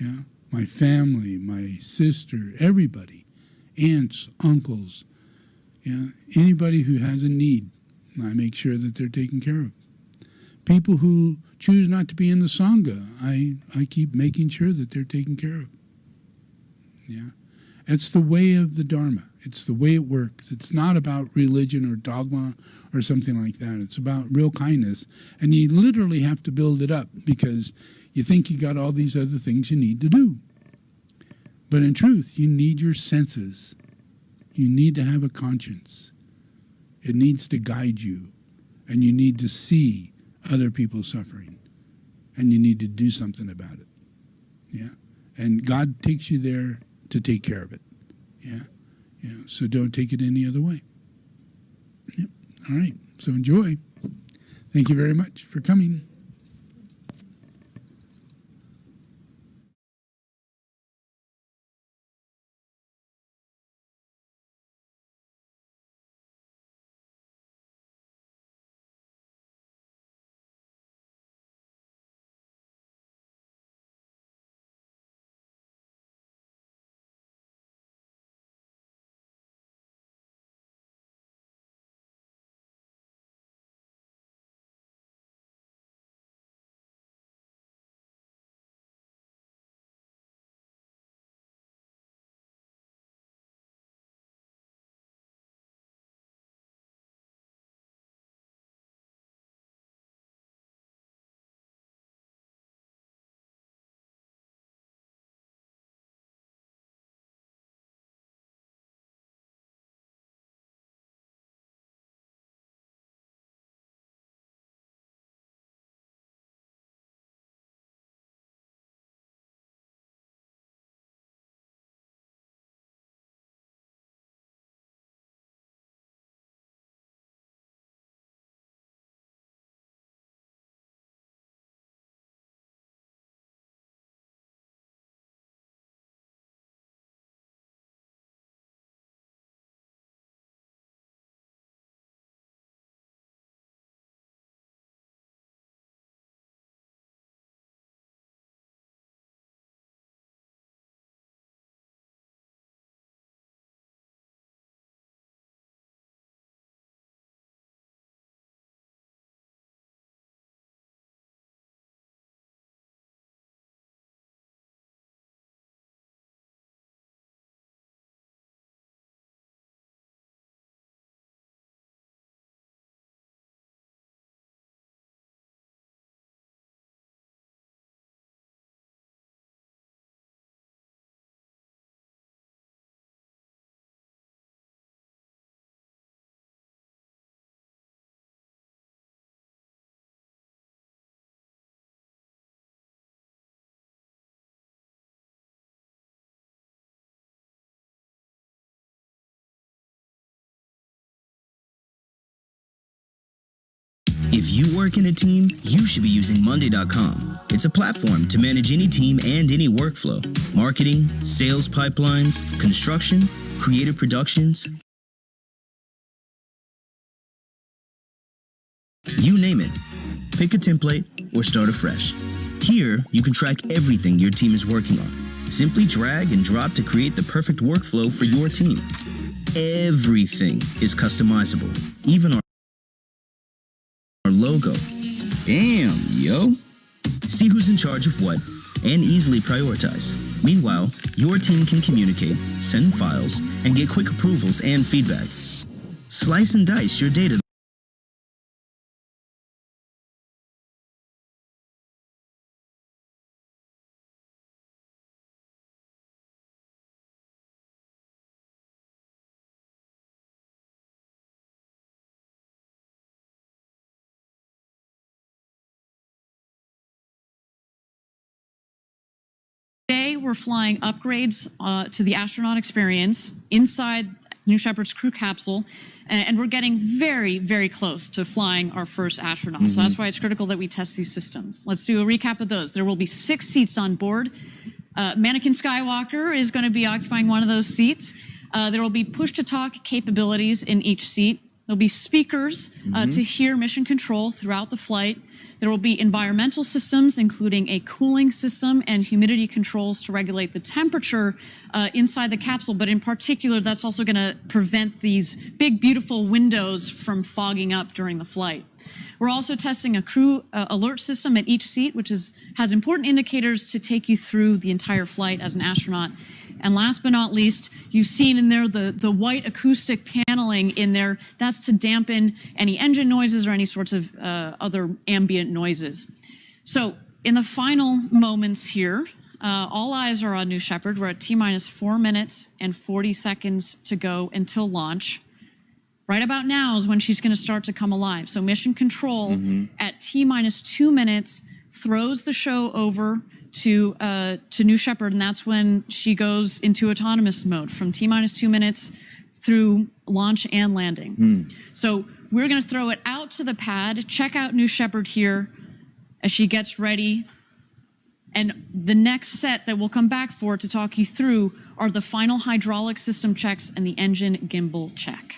Yeah. My family, my sister, everybody, aunts, uncles, yeah, anybody who has a need, I make sure that they're taken care of. People who choose not to be in the Sangha, I keep making sure that they're taken care of. Yeah. It's the way of the Dharma. It's the way it works. It's not about religion or dogma or something like that. It's about real kindness. And you literally have to build it up because you think you got all these other things you need to do. But in truth, you need your senses. You need to have a conscience. It needs to guide you. And you need to see other people suffering. And you need to do something about it. Yeah. And God takes you there to take care of it. Yeah. Yeah. So don't take it any other way. Yep. All right. So enjoy. Thank you very much for coming. If you work in a team, you should be using Monday.com. It's a platform to manage any team and any workflow. Marketing, sales pipelines, construction, creative productions. You name it. Pick a template or start afresh. Here, you can track everything your team is working on. Simply drag and drop to create the perfect workflow for your team. Everything is customizable, even our logo. Damn, yo! See who's in charge of what, and easily prioritize. Meanwhile, your team can communicate, send files, and get quick approvals and feedback. Slice and dice your data. Today, we're flying upgrades to the astronaut experience inside New Shepard's crew capsule, and we're getting very, very close to flying our first astronaut. So that's why it's critical that we test these systems. Let's do a recap of those. There will be 6 seats on board. Mannequin Skywalker is going to be occupying one of those seats. There will be push-to-talk capabilities in each seat. There'll be speakers to hear mission control throughout the flight. There will be environmental systems, including a cooling system and humidity controls to regulate the temperature inside the capsule. But in particular, that's also going to prevent these big, beautiful windows from fogging up during the flight. We're also testing a crew alert system at each seat, which has important indicators to take you through the entire flight as an astronaut. And last but not least, you've seen in there the white acoustic paneling in there. That's to dampen any engine noises or any sorts of other ambient noises. So in the final moments here, all eyes are on New Shepard. We're at T-minus 4 minutes and 40 seconds to go until launch. Right about now is when she's going to start to come alive. So mission control at T-minus 2 minutes throws the show over to New Shepard, and that's when she goes into autonomous mode from T-minus 2 minutes through launch and landing. So we're going to throw it out to the pad, check out New Shepard here as she gets ready. And the next set that we'll come back for to talk you through are the final hydraulic system checks and the engine gimbal check.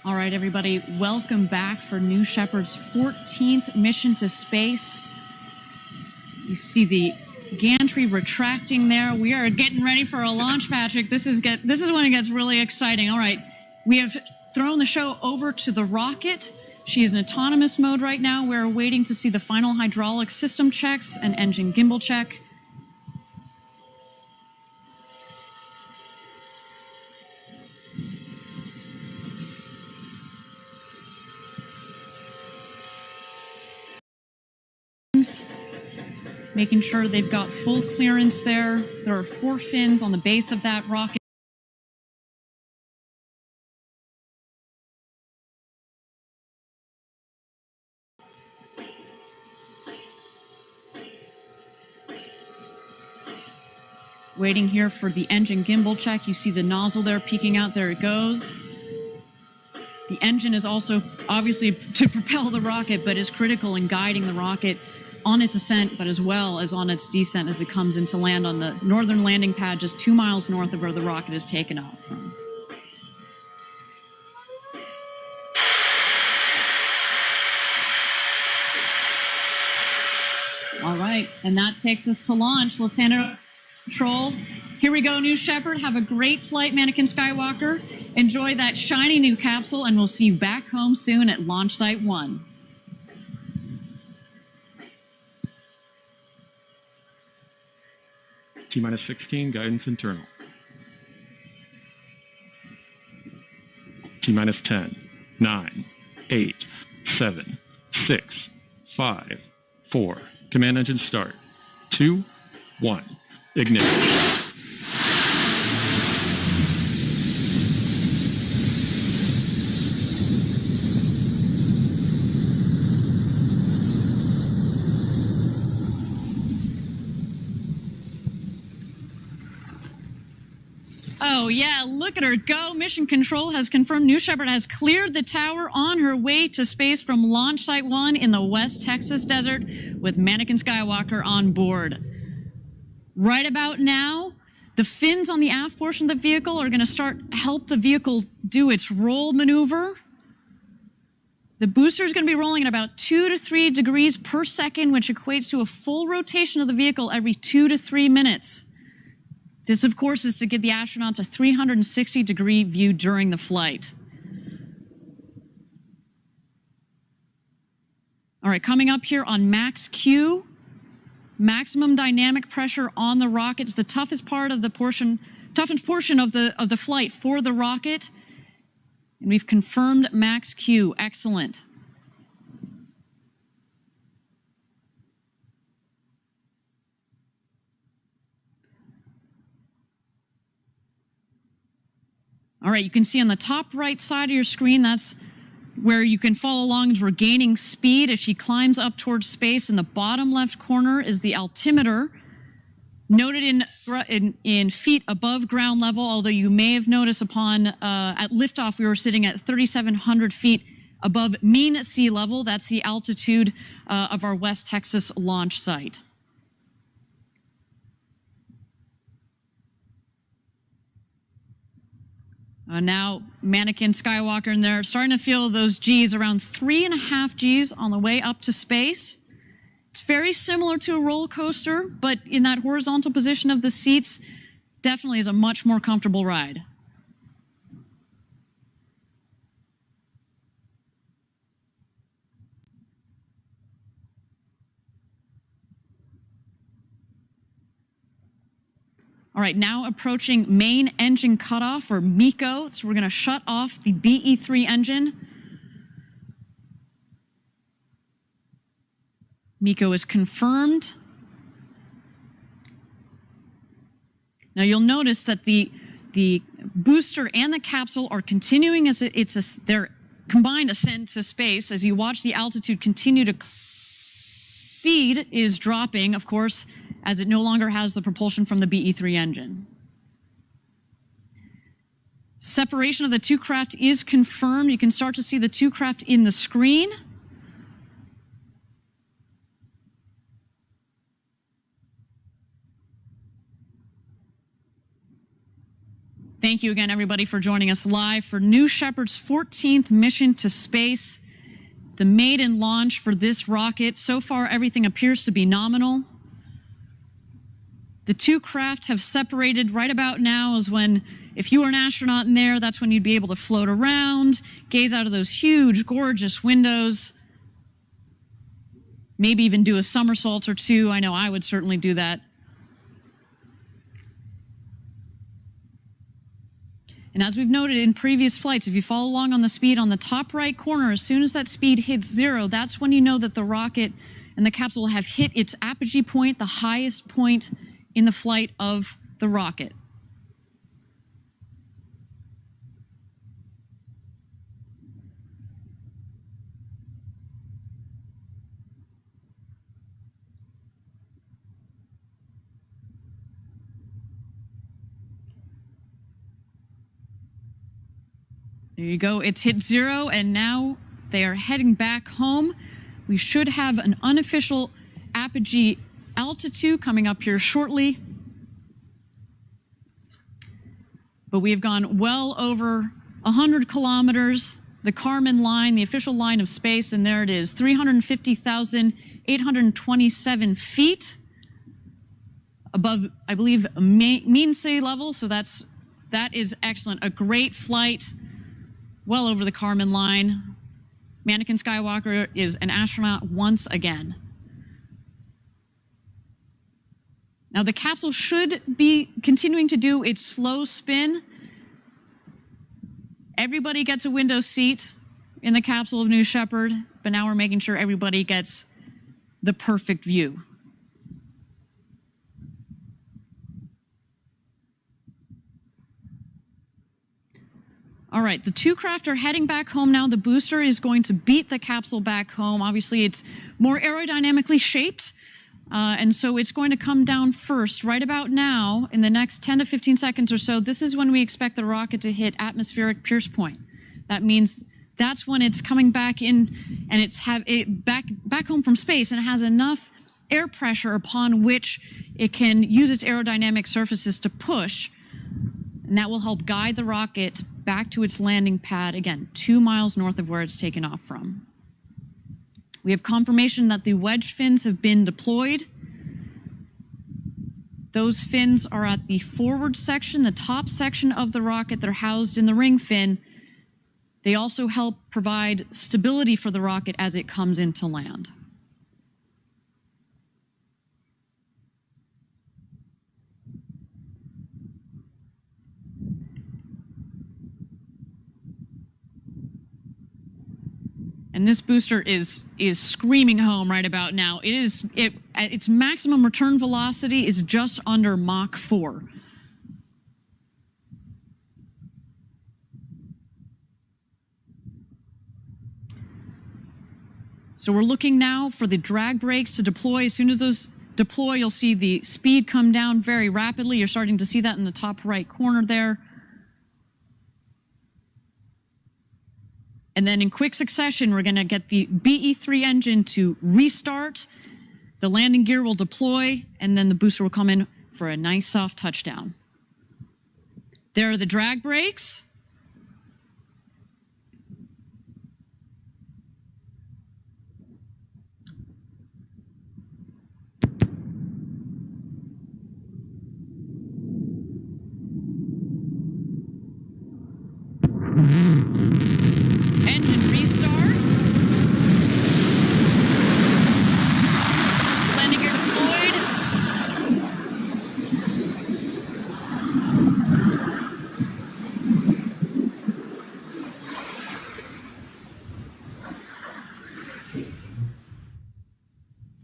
All right, everybody, welcome back for New Shepard's 14th mission to space. You see the gantry retracting there. We are getting ready for a launch, Patrick. This is when it gets really exciting. All right, we have thrown the show over to the rocket. She is in autonomous mode right now. We're waiting to see the final hydraulic system checks and engine gimbal check. Making sure they've got full clearance there. There are 4 fins on the base of that rocket. Waiting here for the engine gimbal check. You see the nozzle there peeking out. There it goes. The engine is also obviously to propel the rocket, but is critical in guiding the rocket on its ascent, but as well as on its descent as it comes into land on the northern landing pad just 2 miles north of where the rocket is taken off from. All right, and that takes us to launch. Let's hand it over to control. Here we go, New Shepard. Have a great flight, Mannequin Skywalker. Enjoy that shiny new capsule, and we'll see you back home soon at Launch Site 1. T-minus 16, guidance internal. T-minus 10, 9, 8, 7, 6, 5, 4. Command engine start. 2, 1. Ignition. Oh, yeah, look at her go. Mission Control has confirmed New Shepard has cleared the tower on her way to space from Launch Site 1 in the West Texas desert with Mannequin Skywalker on board. Right about now, the fins on the aft portion of the vehicle are going to help the vehicle do its roll maneuver. The booster is going to be rolling at about 2 to 3 degrees per second, which equates to a full rotation of the vehicle every 2 to 3 minutes. This, of course, is to give the astronauts a 360-degree view during the flight. All right, coming up here on max Q, maximum dynamic pressure on the rocket is the toughest portion of the flight for the rocket. And we've confirmed max Q. Excellent. All right, you can see on the top right side of your screen, that's where you can follow along as we're gaining speed as she climbs up towards space. In the bottom left corner is the altimeter, noted in feet above ground level, although you may have noticed at liftoff we were sitting at 3,700 feet above mean sea level. That's the altitude of our West Texas launch site. Now, Mannequin Skywalker in there, starting to feel those Gs, around 3.5 Gs on the way up to space. It's very similar to a roller coaster, but in that horizontal position of the seats, definitely is a much more comfortable ride. All right, now approaching main engine cutoff, or MECO. So we're going to shut off the BE-3 engine. MECO is confirmed. Now you'll notice that the booster and the capsule are continuing as their combined ascent to space. As you watch the altitude continue to speed is dropping, of course, as it no longer has the propulsion from the BE-3 engine. Separation of the two craft is confirmed. You can start to see the two craft in the screen. Thank you again, everybody, for joining us live for New Shepard's 14th mission to space, the maiden launch for this rocket. So far, everything appears to be nominal. The two craft have separated. Right about now is when, if you were an astronaut in there, that's when you'd be able to float around, gaze out of those huge, gorgeous windows, maybe even do a somersault or two. I know I would certainly do that. And as we've noted in previous flights, if you follow along on the speed on the top right corner, as soon as that speed hits 0, that's when you know that the rocket and the capsule have hit its apogee point, the highest point in the flight of the rocket. There you go, it's hit 0, and now they are heading back home. We should have an unofficial apogee altitude coming up here shortly. But we have gone well over 100 kilometers, the Kármán line, the official line of space, and there it is, 350,827 feet above, I believe, mean sea level, so that is excellent. A great flight. Well over the Kármán line. Anakin Skywalker is an astronaut once again. Now the capsule should be continuing to do its slow spin. Everybody gets a window seat in the capsule of New Shepard, but now we're making sure everybody gets the perfect view. All right, the two craft are heading back home now. The booster is going to beat the capsule back home. Obviously, it's more aerodynamically shaped, and so it's going to come down first. Right about now, in the next 10 to 15 seconds or so, this is when we expect the rocket to hit atmospheric pierce point. That means that's when it's coming back in, and it's back home from space, and it has enough air pressure upon which it can use its aerodynamic surfaces to push, and that will help guide the rocket back to its landing pad, again, 2 miles north of where it's taken off from. We have confirmation that the wedge fins have been deployed. Those fins are at the forward section, the top section of the rocket. They're housed in the ring fin. They also help provide stability for the rocket as it comes into land. And this booster is screaming home right about now. Its maximum return velocity is just under Mach 4. So we're looking now for the drag brakes to deploy. As soon as those deploy, you'll see the speed come down very rapidly. You're starting to see that in the top right corner there. And then in quick succession, we're going to get the BE-3 engine to restart. The landing gear will deploy, and then the booster will come in for a nice soft touchdown. There are the drag brakes. Engine restart. Landing gear deployed.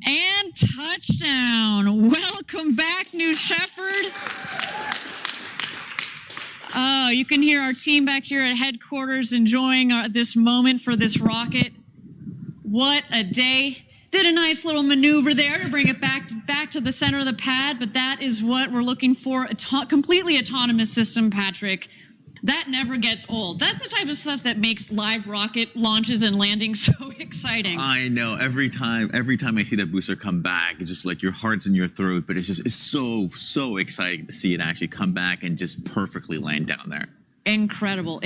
And touchdown. Welcome back, New Shepard. Oh, you can hear our team back here at headquarters enjoying this moment for this rocket. What a day. Did a nice little maneuver there to bring it back to the center of the pad, but that is what we're looking for. A completely autonomous system, Patrick. That never gets old. That's the type of stuff that makes live rocket launches and landings so exciting. I know. Every time I see that booster come back, it's just like your heart's in your throat. But it's so exciting to see it actually come back and just perfectly land down there. Incredible.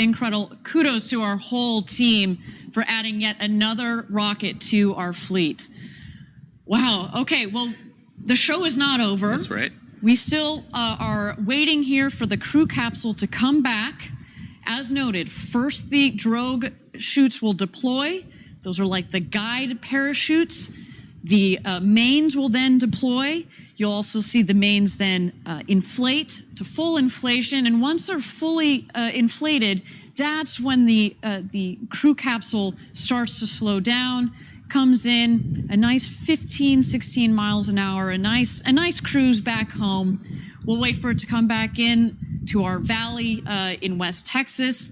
Kudos to our whole team for adding yet another rocket to our fleet. Wow. Okay. Well, the show is not over. That's right. We still are waiting here for the crew capsule to come back. As noted, first the drogue chutes will deploy. Those are like the guide parachutes. The mains will then deploy. You'll also see the mains then inflate to full inflation. And once they're fully inflated, that's when the crew capsule starts to slow down, comes in, a nice 15, 16 miles an hour, a nice cruise back home. We'll wait for it to come back in to our valley in West Texas,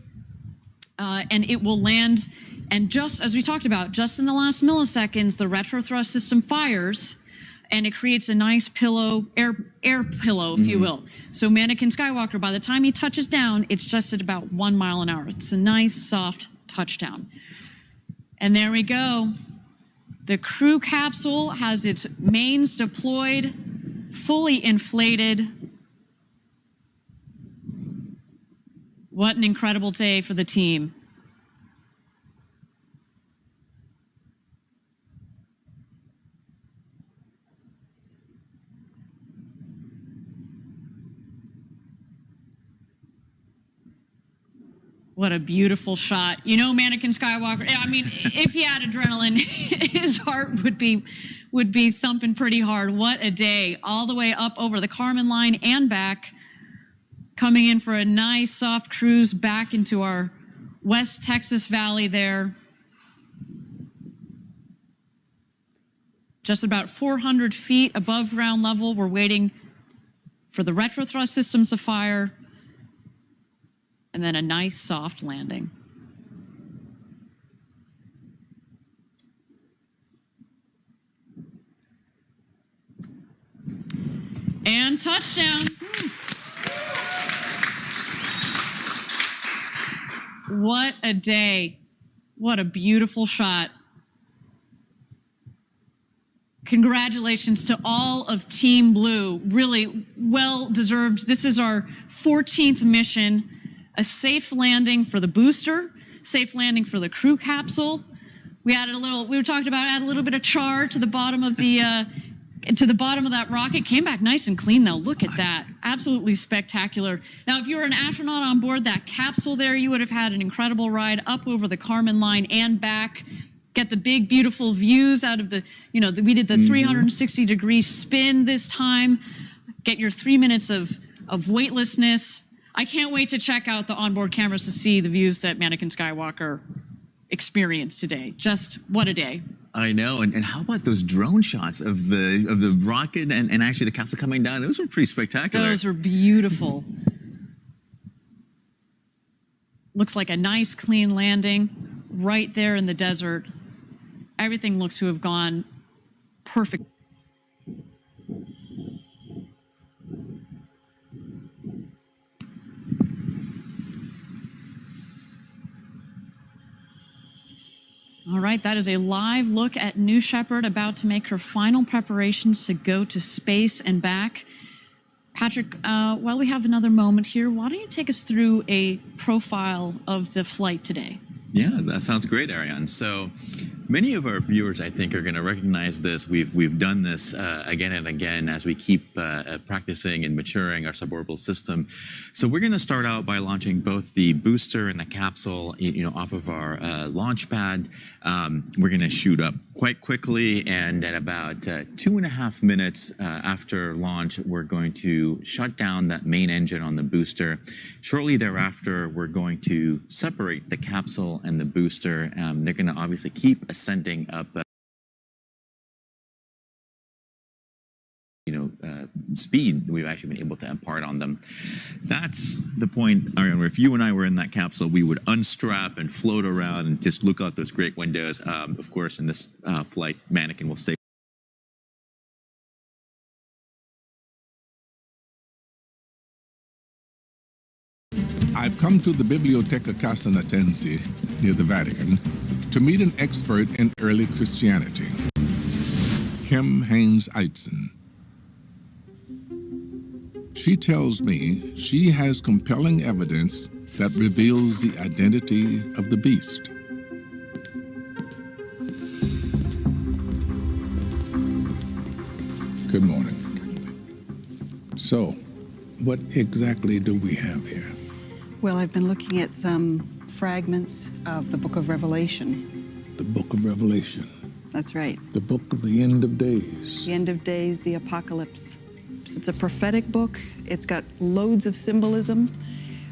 and it will land. And just as we talked about, just in the last milliseconds, the retrothrust system fires, and it creates a nice air pillow, if you will. So Mannequin Skywalker, by the time he touches down, it's just at about 1 mile an hour. It's a nice, soft touchdown. And there we go. The crew capsule has its mains deployed, fully inflated. What an incredible day for the team. What a beautiful shot. You know, Mannequin Skywalker, I mean, if he had adrenaline, his heart would be thumping pretty hard. What a day. All the way up over the Kármán line and back, coming in for a nice soft cruise back into our West Texas Valley there. Just about 400 feet above ground level. We're waiting for the retrothrust systems to fire. And then a nice soft landing. And touchdown. What a day. What a beautiful shot. Congratulations to all of Team Blue. Really well deserved. This is our 14th mission. A safe landing for the booster, safe landing for the crew capsule. We added we talked about add a little bit of char to the bottom of the bottom of that rocket. Came back nice and clean though. Look at that. Absolutely spectacular. Now, if you were an astronaut on board that capsule there, you would have had an incredible ride up over the Kármán line and back. Get the big, beautiful views out of we did the 360-degree spin this time. Get your 3 minutes of weightlessness. I can't wait to check out the onboard cameras to see the views that Mannequin Skywalker experienced today. Just what a day. I know. And how about those drone shots of the rocket and actually the capsule coming down? Those were pretty spectacular. Those were beautiful. Looks like a nice, clean landing right there in the desert. Everything looks to have gone perfect. All right, that is a live look at New Shepard about to make her final preparations to go to space and back. Patrick, while we have another moment here, why don't you take us through a profile of the flight today? Yeah, that sounds great, Ariane. So many of our viewers, I think, are going to recognize this. We've done this again and again as we keep practicing and maturing our suborbital system. So we're going to start out by launching both the booster and the capsule, off of our launch pad. We're going to shoot up quite quickly, and at about 2.5 minutes after launch, we're going to shut down that main engine on the booster. Shortly thereafter, we're going to separate the capsule and the booster. They're going to obviously keep ascending up speed we've actually been able to impart on them. That's the point, Ariane, where if you and I were in that capsule, we would unstrap and float around and just look out those great windows. Of course, in this flight, Mannequin will stay. I've come to the Biblioteca Castelnatense near the Vatican to meet an expert in early Christianity, Kim Haynes-Eitzen. She tells me she has compelling evidence that reveals the identity of the beast. Good morning. So, what exactly do we have here? Well, I've been looking at some fragments of the Book of Revelation. The Book of Revelation. That's right. The book of the end of days. The end of days, the apocalypse. It's a prophetic book. It's got loads of symbolism,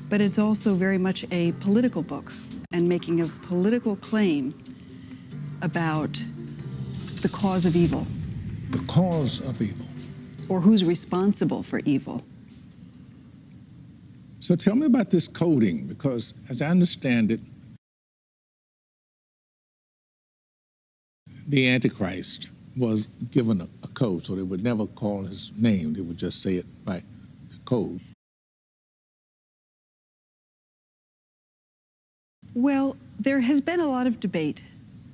but it's also very much a political book and making a political claim about the cause of evil. The cause of evil. Or who's responsible for evil. So tell me about this coding, because as I understand it, the Antichrist was given a code, so they would never call his name. They would just say it by the code. Well, there has been a lot of debate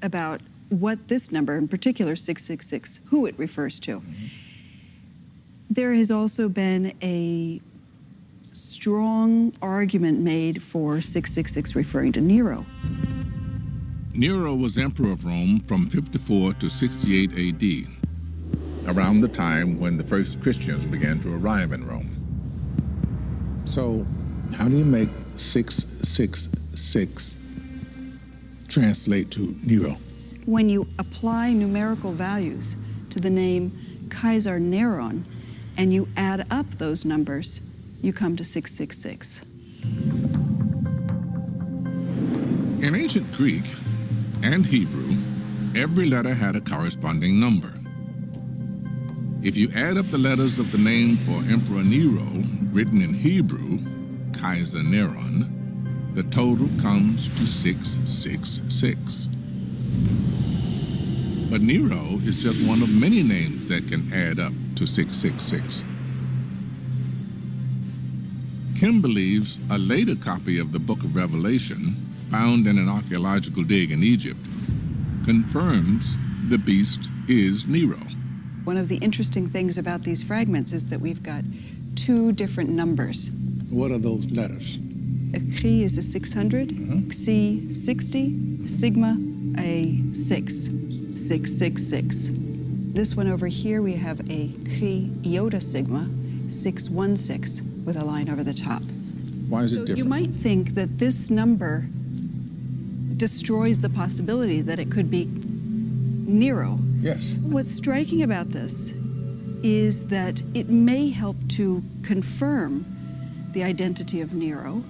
about what this number, in particular 666, who it refers to. There has also been a strong argument made for 666 referring to Nero. Nero was emperor of Rome from 54 to 68 AD, around the time when the first Christians began to arrive in Rome. So, how do you make 666 translate to Nero? When you apply numerical values to the name Kaiser Neron and you add up those numbers, you come to 666. In ancient Greek and Hebrew, every letter had a corresponding number. If you add up the letters of the name for Emperor Nero, written in Hebrew, Kaiser Neron, the total comes to 666. But Nero is just one of many names that can add up to 666. Kim believes a later copy of the Book of Revelation, found in an archaeological dig in Egypt, confirms the beast is Nero. One of the interesting things about these fragments is that we've got two different numbers. What are those letters? A Chi is a 600, Xi 60, Sigma a 6, 666. This one over here we have a Chi Iota Sigma 616 with a line over the top. Why is it different? You might think that this number destroys the possibility that it could be Nero. Yes. What's striking about this is that it may help to confirm the identity of Nero,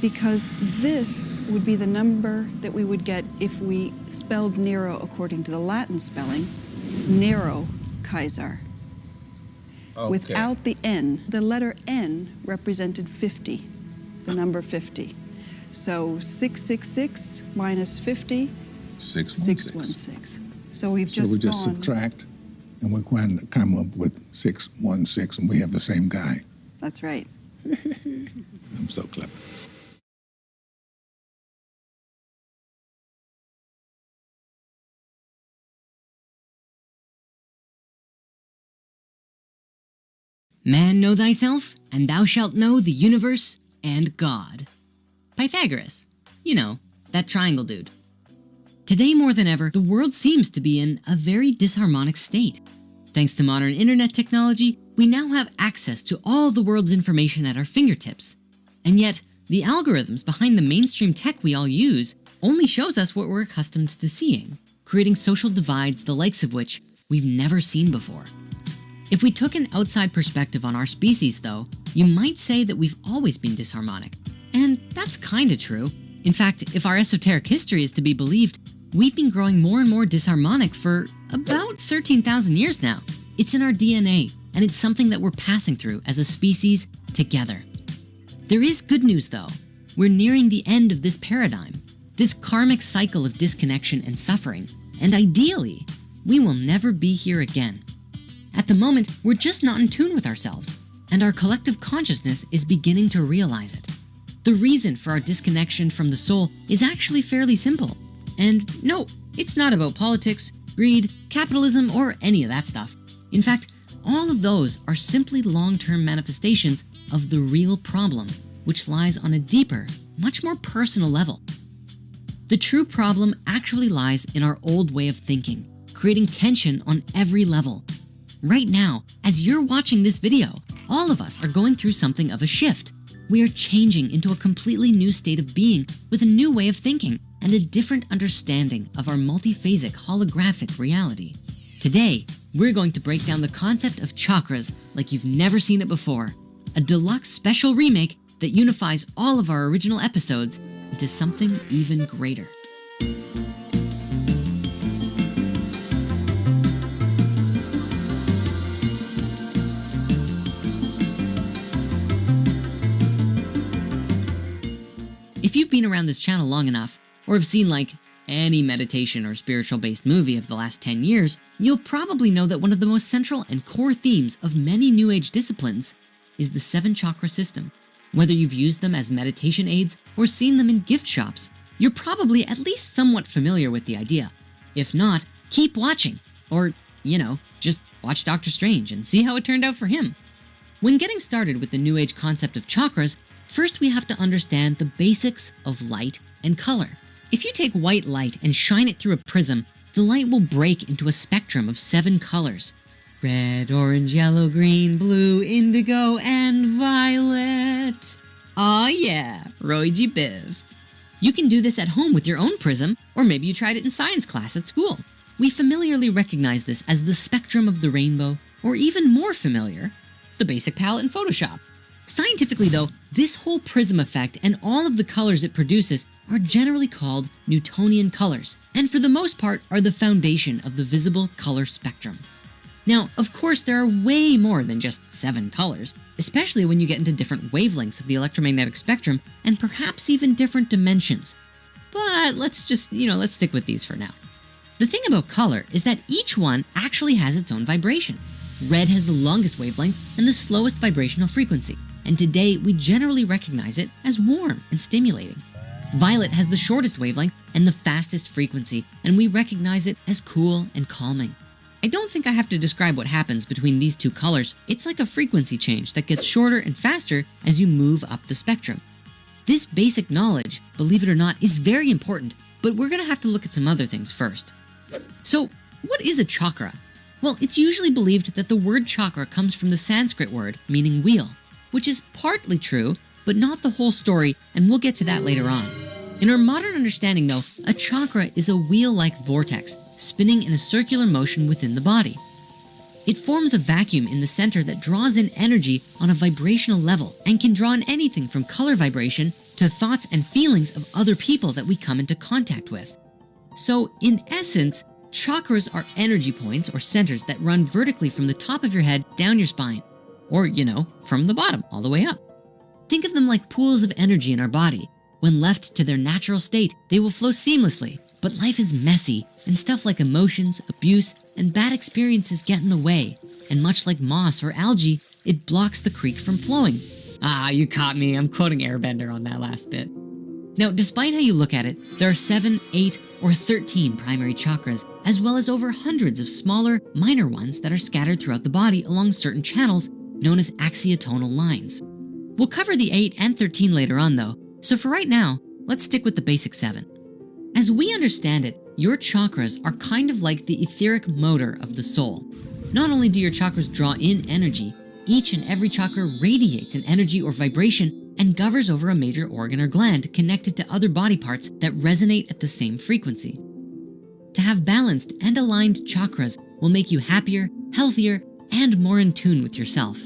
because this would be the number that we would get if we spelled Nero according to the Latin spelling, Nero Kaiser. Okay. Without the N. The letter N represented 50, the number 50. So 666 minus 50, 616. So we've just just subtract, and we're going to come up with 616, and we have the same guy. That's right. I'm so clever. Man, know thyself, and thou shalt know the universe and God. Pythagoras. You know, that triangle dude. Today more than ever, the world seems to be in a very disharmonic state. Thanks to modern internet technology, we now have access to all the world's information at our fingertips. And yet, the algorithms behind the mainstream tech we all use only shows us what we're accustomed to seeing, creating social divides the likes of which we've never seen before. If we took an outside perspective on our species, though, you might say that we've always been disharmonic. And that's kinda true. In fact, if our esoteric history is to be believed, we've been growing more and more disharmonic for about 13,000 years now. It's in our DNA, and it's something that we're passing through as a species together. There is good news, though. We're nearing the end of this paradigm, this karmic cycle of disconnection and suffering, and ideally, we will never be here again. At the moment, we're just not in tune with ourselves, and our collective consciousness is beginning to realize it. The reason for our disconnection from the soul is actually fairly simple. And no, it's not about politics, greed, capitalism, or any of that stuff. In fact, all of those are simply long-term manifestations of the real problem, which lies on a deeper, much more personal level. The true problem actually lies in our old way of thinking, creating tension on every level. Right now, as you're watching this video, all of us are going through something of a shift. We are changing into a completely new state of being with a new way of thinking and a different understanding of our multiphasic holographic reality. Today, we're going to break down the concept of chakras like you've never seen it before. A deluxe special remake that unifies all of our original episodes into something even greater. If you've been around this channel long enough, or have seen like any meditation or spiritual based movie of the last 10 years, you'll probably know that one of the most central and core themes of many New Age disciplines is the 7 chakra system. Whether you've used them as meditation aids or seen them in gift shops, you're probably at least somewhat familiar with the idea. If not, keep watching, or, just watch Doctor Strange and see how it turned out for him. When getting started with the New Age concept of chakras, first we have to understand the basics of light and color. If you take white light and shine it through a prism, the light will break into a spectrum of 7 colors. Red, orange, yellow, green, blue, indigo, and violet. Aw yeah, Roy G. Biv. You can do this at home with your own prism, or maybe you tried it in science class at school. We familiarly recognize this as the spectrum of the rainbow, or even more familiar, the basic palette in Photoshop. Scientifically though, this whole prism effect and all of the colors it produces are generally called Newtonian colors, and for the most part are the foundation of the visible color spectrum. Now, of course, there are way more than just 7 colors, especially when you get into different wavelengths of the electromagnetic spectrum and perhaps even different dimensions. But let's just, let's stick with these for now. The thing about color is that each one actually has its own vibration. Red has the longest wavelength and the slowest vibrational frequency, and today we generally recognize it as warm and stimulating. Violet has the shortest wavelength and the fastest frequency, and we recognize it as cool and calming. I don't think I have to describe what happens between these two colors. It's like a frequency change that gets shorter and faster as you move up the spectrum. This basic knowledge, believe it or not, is very important, but we're gonna have to look at some other things first. So, what is a chakra? Well, it's usually believed that the word chakra comes from the Sanskrit word meaning wheel, which is partly true, but not the whole story, and we'll get to that later on. In our modern understanding though, a chakra is a wheel-like vortex spinning in a circular motion within the body. It forms a vacuum in the center that draws in energy on a vibrational level and can draw in anything from color vibration to thoughts and feelings of other people that we come into contact with. So in essence, chakras are energy points or centers that run vertically from the top of your head down your spine, or from the bottom all the way up. Think of them like pools of energy in our body. When left to their natural state, they will flow seamlessly, but life is messy, and stuff like emotions, abuse, and bad experiences get in the way, and much like moss or algae, it blocks the creek from flowing. Ah, you caught me, I'm quoting Airbender on that last bit. Now, despite how you look at it, there are 7, 8, or 13 primary chakras, as well as over hundreds of smaller, minor ones that are scattered throughout the body along certain channels known as axiotonal lines. We'll cover the 8 and 13 later on though, so for right now, let's stick with the basic 7. As we understand it, your chakras are kind of like the etheric motor of the soul. Not only do your chakras draw in energy, each and every chakra radiates an energy or vibration and governs over a major organ or gland connected to other body parts that resonate at the same frequency. To have balanced and aligned chakras will make you happier, healthier, and more in tune with yourself.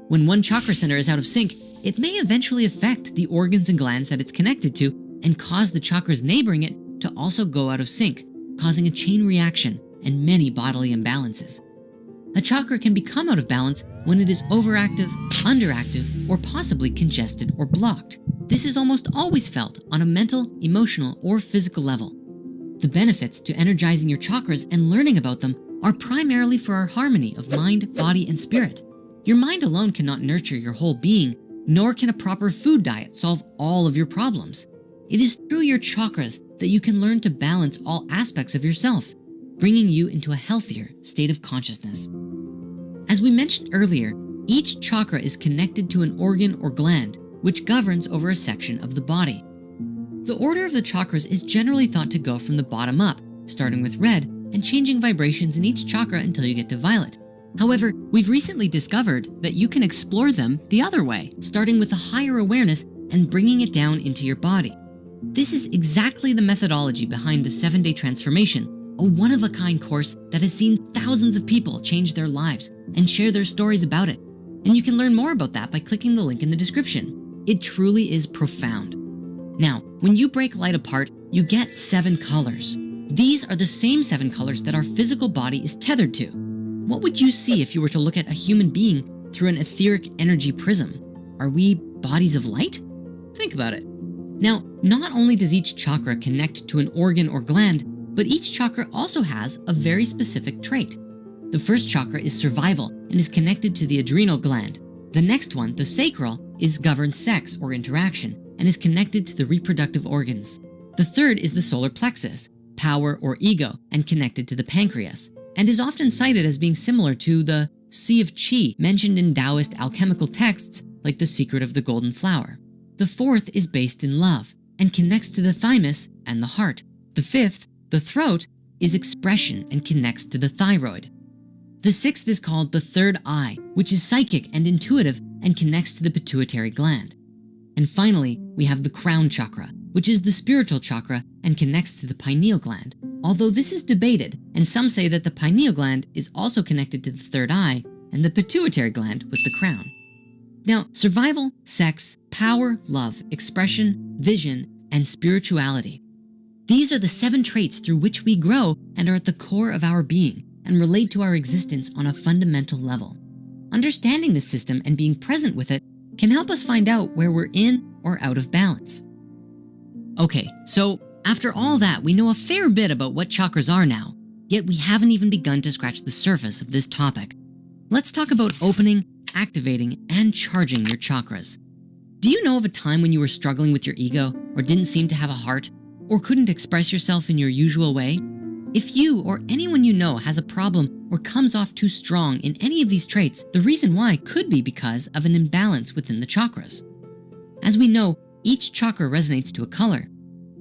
When one chakra center is out of sync, it may eventually affect the organs and glands that it's connected to and cause the chakras neighboring it to also go out of sync, causing a chain reaction and many bodily imbalances. A chakra can become out of balance when it is overactive, underactive, or possibly congested or blocked. This is almost always felt on a mental, emotional, or physical level. The benefits to energizing your chakras and learning about them are primarily for our harmony of mind, body, and spirit. Your mind alone cannot nurture your whole being, nor can a proper food diet solve all of your problems. It is through your chakras that you can learn to balance all aspects of yourself, bringing you into a healthier state of consciousness. As we mentioned earlier, each chakra is connected to an organ or gland, which governs over a section of the body. The order of the chakras is generally thought to go from the bottom up, starting with red and changing vibrations in each chakra until you get to violet. However, we've recently discovered that you can explore them the other way, starting with a higher awareness and bringing it down into your body. This is exactly the methodology behind the 7-Day Transformation, a one-of-a-kind course that has seen thousands of people change their lives and share their stories about it. And you can learn more about that by clicking the link in the description. It truly is profound. Now, when you break light apart, you get 7 colors. These are the same 7 colors that our physical body is tethered to. What would you see if you were to look at a human being through an etheric energy prism? Are we bodies of light? Think about it. Now, not only does each chakra connect to an organ or gland, but each chakra also has a very specific trait. The first chakra is survival and is connected to the adrenal gland. The next one, the sacral, governs sex or interaction and is connected to the reproductive organs. The third is the solar plexus, power or ego, and connected to the pancreas, and is often cited as being similar to the Sea of Qi mentioned in Taoist alchemical texts like The Secret of the Golden Flower. The fourth is based in love and connects to the thymus and the heart. The fifth, the throat, is expression and connects to the thyroid. The sixth is called the third eye, which is psychic and intuitive and connects to the pituitary gland. And finally, we have the crown chakra, which is the spiritual chakra and connects to the pineal gland. Although this is debated, and some say that the pineal gland is also connected to the third eye and the pituitary gland with the crown. Now, survival, sex, power, love, expression, vision, and spirituality. These are the 7 traits through which we grow and are at the core of our being and relate to our existence on a fundamental level. Understanding this system and being present with it can help us find out where we're in or out of balance. Okay, so after all that, we know a fair bit about what chakras are now, yet we haven't even begun to scratch the surface of this topic. Let's talk about opening, activating, and charging your chakras. Do you know of a time when you were struggling with your ego, or didn't seem to have a heart, or couldn't express yourself in your usual way? If you or anyone you know has a problem or comes off too strong in any of these traits, the reason why could be because of an imbalance within the chakras. As we know, each chakra resonates to a color.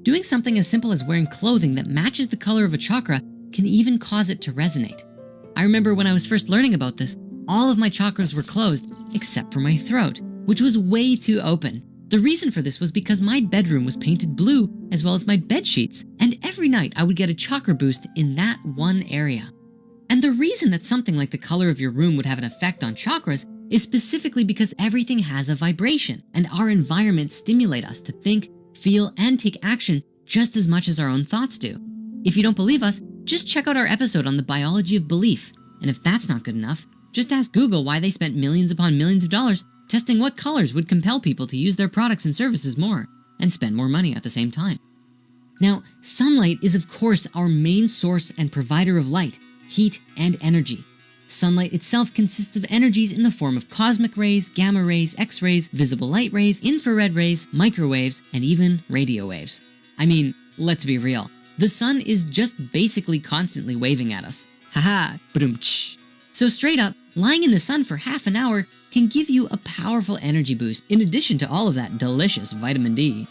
Doing something as simple as wearing clothing that matches the color of a chakra can even cause it to resonate. I remember when I was first learning about this, all of my chakras were closed except for my throat, which was way too open. The reason for this was because my bedroom was painted blue as well as my bed sheets, and every night I would get a chakra boost in that one area. And the reason that something like the color of your room would have an effect on chakras is specifically because everything has a vibration, and our environment stimulate us to think, feel, and take action just as much as our own thoughts do. If you don't believe us, just check out our episode on the biology of belief. And if that's not good enough, just ask Google why they spent millions upon millions of dollars testing what colors would compel people to use their products and services more and spend more money at the same time. Now, sunlight is of course our main source and provider of light, heat, and energy. Sunlight itself consists of energies in the form of cosmic rays, gamma rays, X-rays, visible light rays, infrared rays, microwaves, and even radio waves. I mean, let's be real. The sun is just basically constantly waving at us. Haha, ba-dum-tsh. So straight up, lying in the sun for half an hour can give you a powerful energy boost in addition to all of that delicious vitamin D.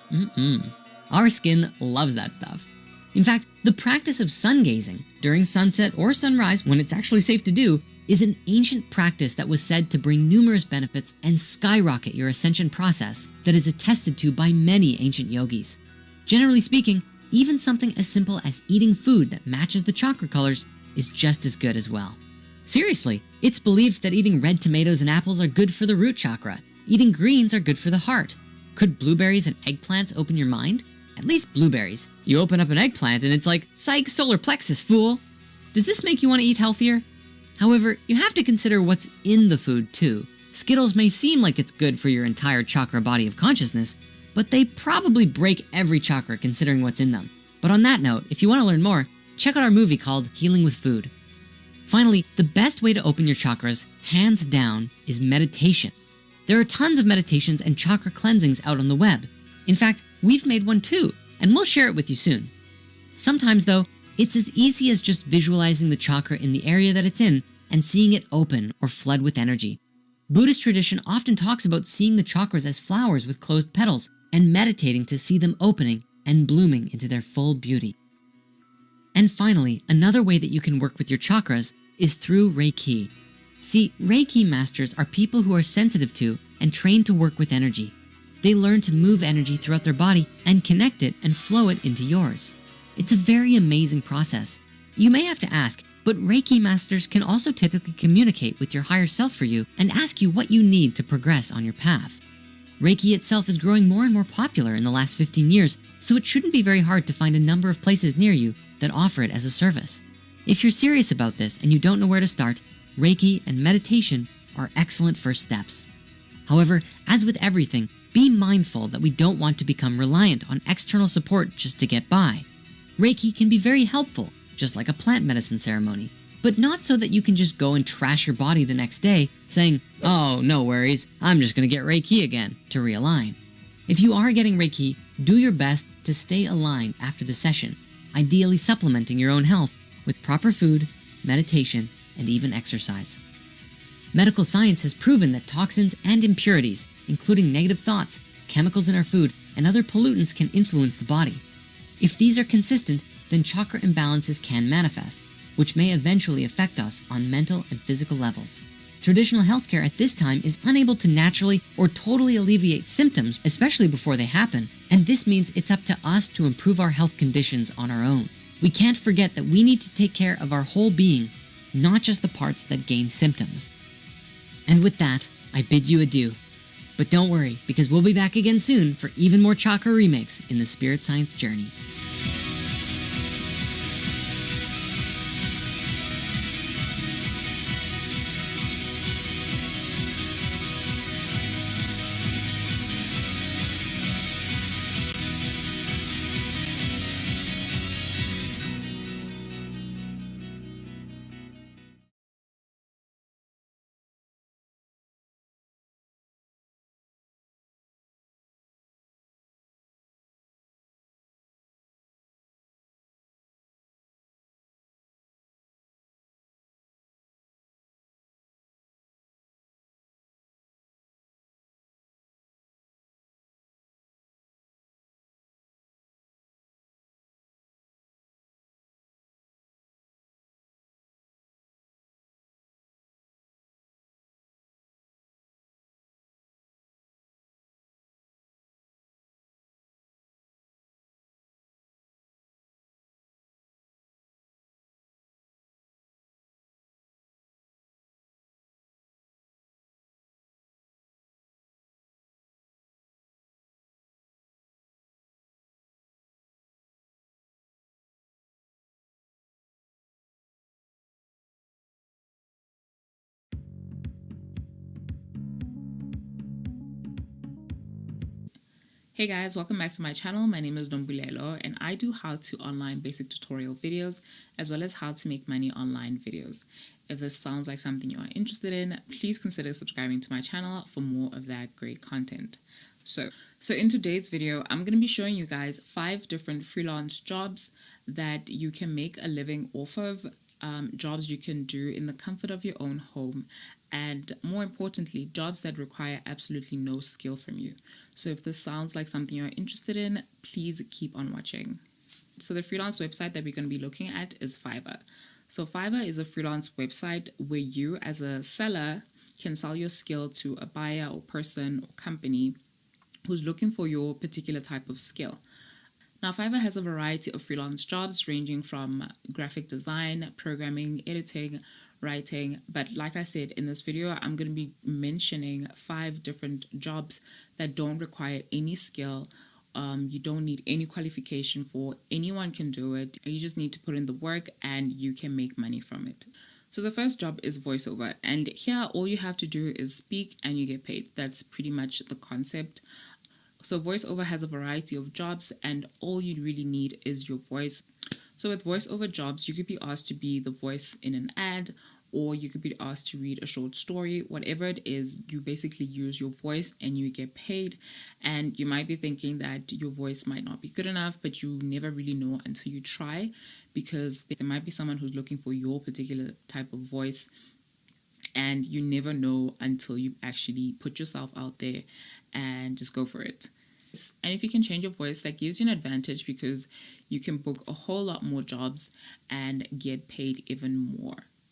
Our skin loves that stuff. In fact, the practice of sun gazing during sunset or sunrise, when it's actually safe to do, is an ancient practice that was said to bring numerous benefits and skyrocket your ascension process that is attested to by many ancient yogis. Generally speaking, even something as simple as eating food that matches the chakra colors is just as good as well. Seriously, it's believed that eating red tomatoes and apples are good for the root chakra. Eating greens are good for the heart. Could blueberries and eggplants open your mind? At least blueberries. You open up an eggplant and it's like, psych, solar plexus, fool. Does this make you want to eat healthier? However, you have to consider what's in the food too. Skittles may seem like it's good for your entire chakra body of consciousness, but they probably break every chakra considering what's in them. But on that note, if you want to learn more, check out our movie called Healing with Food. Finally, the best way to open your chakras, hands down, is meditation. There are tons of meditations and chakra cleansings out on the web. In fact, we've made one too, and we'll share it with you soon. Sometimes though, it's as easy as just visualizing the chakra in the area that it's in and seeing it open or flood with energy. Buddhist tradition often talks about seeing the chakras as flowers with closed petals and meditating to see them opening and blooming into their full beauty. And finally, another way that you can work with your chakras is through Reiki. See, Reiki masters are people who are sensitive to and trained to work with energy. They learn to move energy throughout their body and connect it and flow it into yours. It's a very amazing process. You may have to ask, but Reiki masters can also typically communicate with your higher self for you and ask you what you need to progress on your path. Reiki itself is growing more and more popular in the last 15 years, so it shouldn't be very hard to find a number of places near you that offer it as a service. If you're serious about this and you don't know where to start, Reiki and meditation are excellent first steps. However, as with everything, be mindful that we don't want to become reliant on external support just to get by. Reiki can be very helpful, just like a plant medicine ceremony, but not so that you can just go and trash your body the next day saying, "Oh, no worries, I'm just gonna get Reiki again," to realign. If you are getting Reiki, do your best to stay aligned after the session, ideally supplementing your own health with proper food, meditation, and even exercise. Medical science has proven that toxins and impurities, including negative thoughts, chemicals in our food, and other pollutants can influence the body. If these are consistent, then chakra imbalances can manifest, which may eventually affect us on mental and physical levels. Traditional healthcare at this time is unable to naturally or totally alleviate symptoms, especially before they happen, and this means it's up to us to improve our health conditions on our own. We can't forget that we need to take care of our whole being, not just the parts that gain symptoms. And with that, I bid you adieu. But don't worry, because we'll be back again soon for even more chakra remakes in the spirit science journey. Hey guys, welcome back to my channel. My name is Nombulelo and I do how to online basic tutorial videos as well as how to make money online videos. If this sounds like something you are interested in, please consider subscribing to my channel for more of that great content. So in today's video, I'm going to be showing you guys 5 different freelance jobs that you can make a living off of, jobs you can do in the comfort of your own home, and more importantly, jobs that require absolutely no skill from you. So if this sounds like something you're interested in, please keep on watching. So the freelance website that we're going to be looking at is Fiverr. So Fiverr is a freelance website where you as a seller can sell your skill to a buyer or person or company who's looking for your particular type of skill. Now, Fiverr has a variety of freelance jobs ranging from graphic design, programming, editing, writing. But like I said, in this video, I'm going to be mentioning 5 different jobs that don't require any skill. You don't need any qualification for. Anyone can do it. You just need to put in the work and you can make money from it. So the first job is voiceover. And here, all you have to do is speak and you get paid. That's pretty much the concept. So voiceover has a variety of jobs and all you really need is your voice. So with voiceover jobs, you could be asked to be the voice in an ad or you could be asked to read a short story. Whatever it is, you basically use your voice and you get paid. And you might be thinking that your voice might not be good enough, but you never really know until you try, because there might be someone who's looking for your particular type of voice, and you never know until you actually put yourself out there and just go for it. And if you can change your voice, that gives you an advantage because you can book a whole lot more jobs and get paid even more.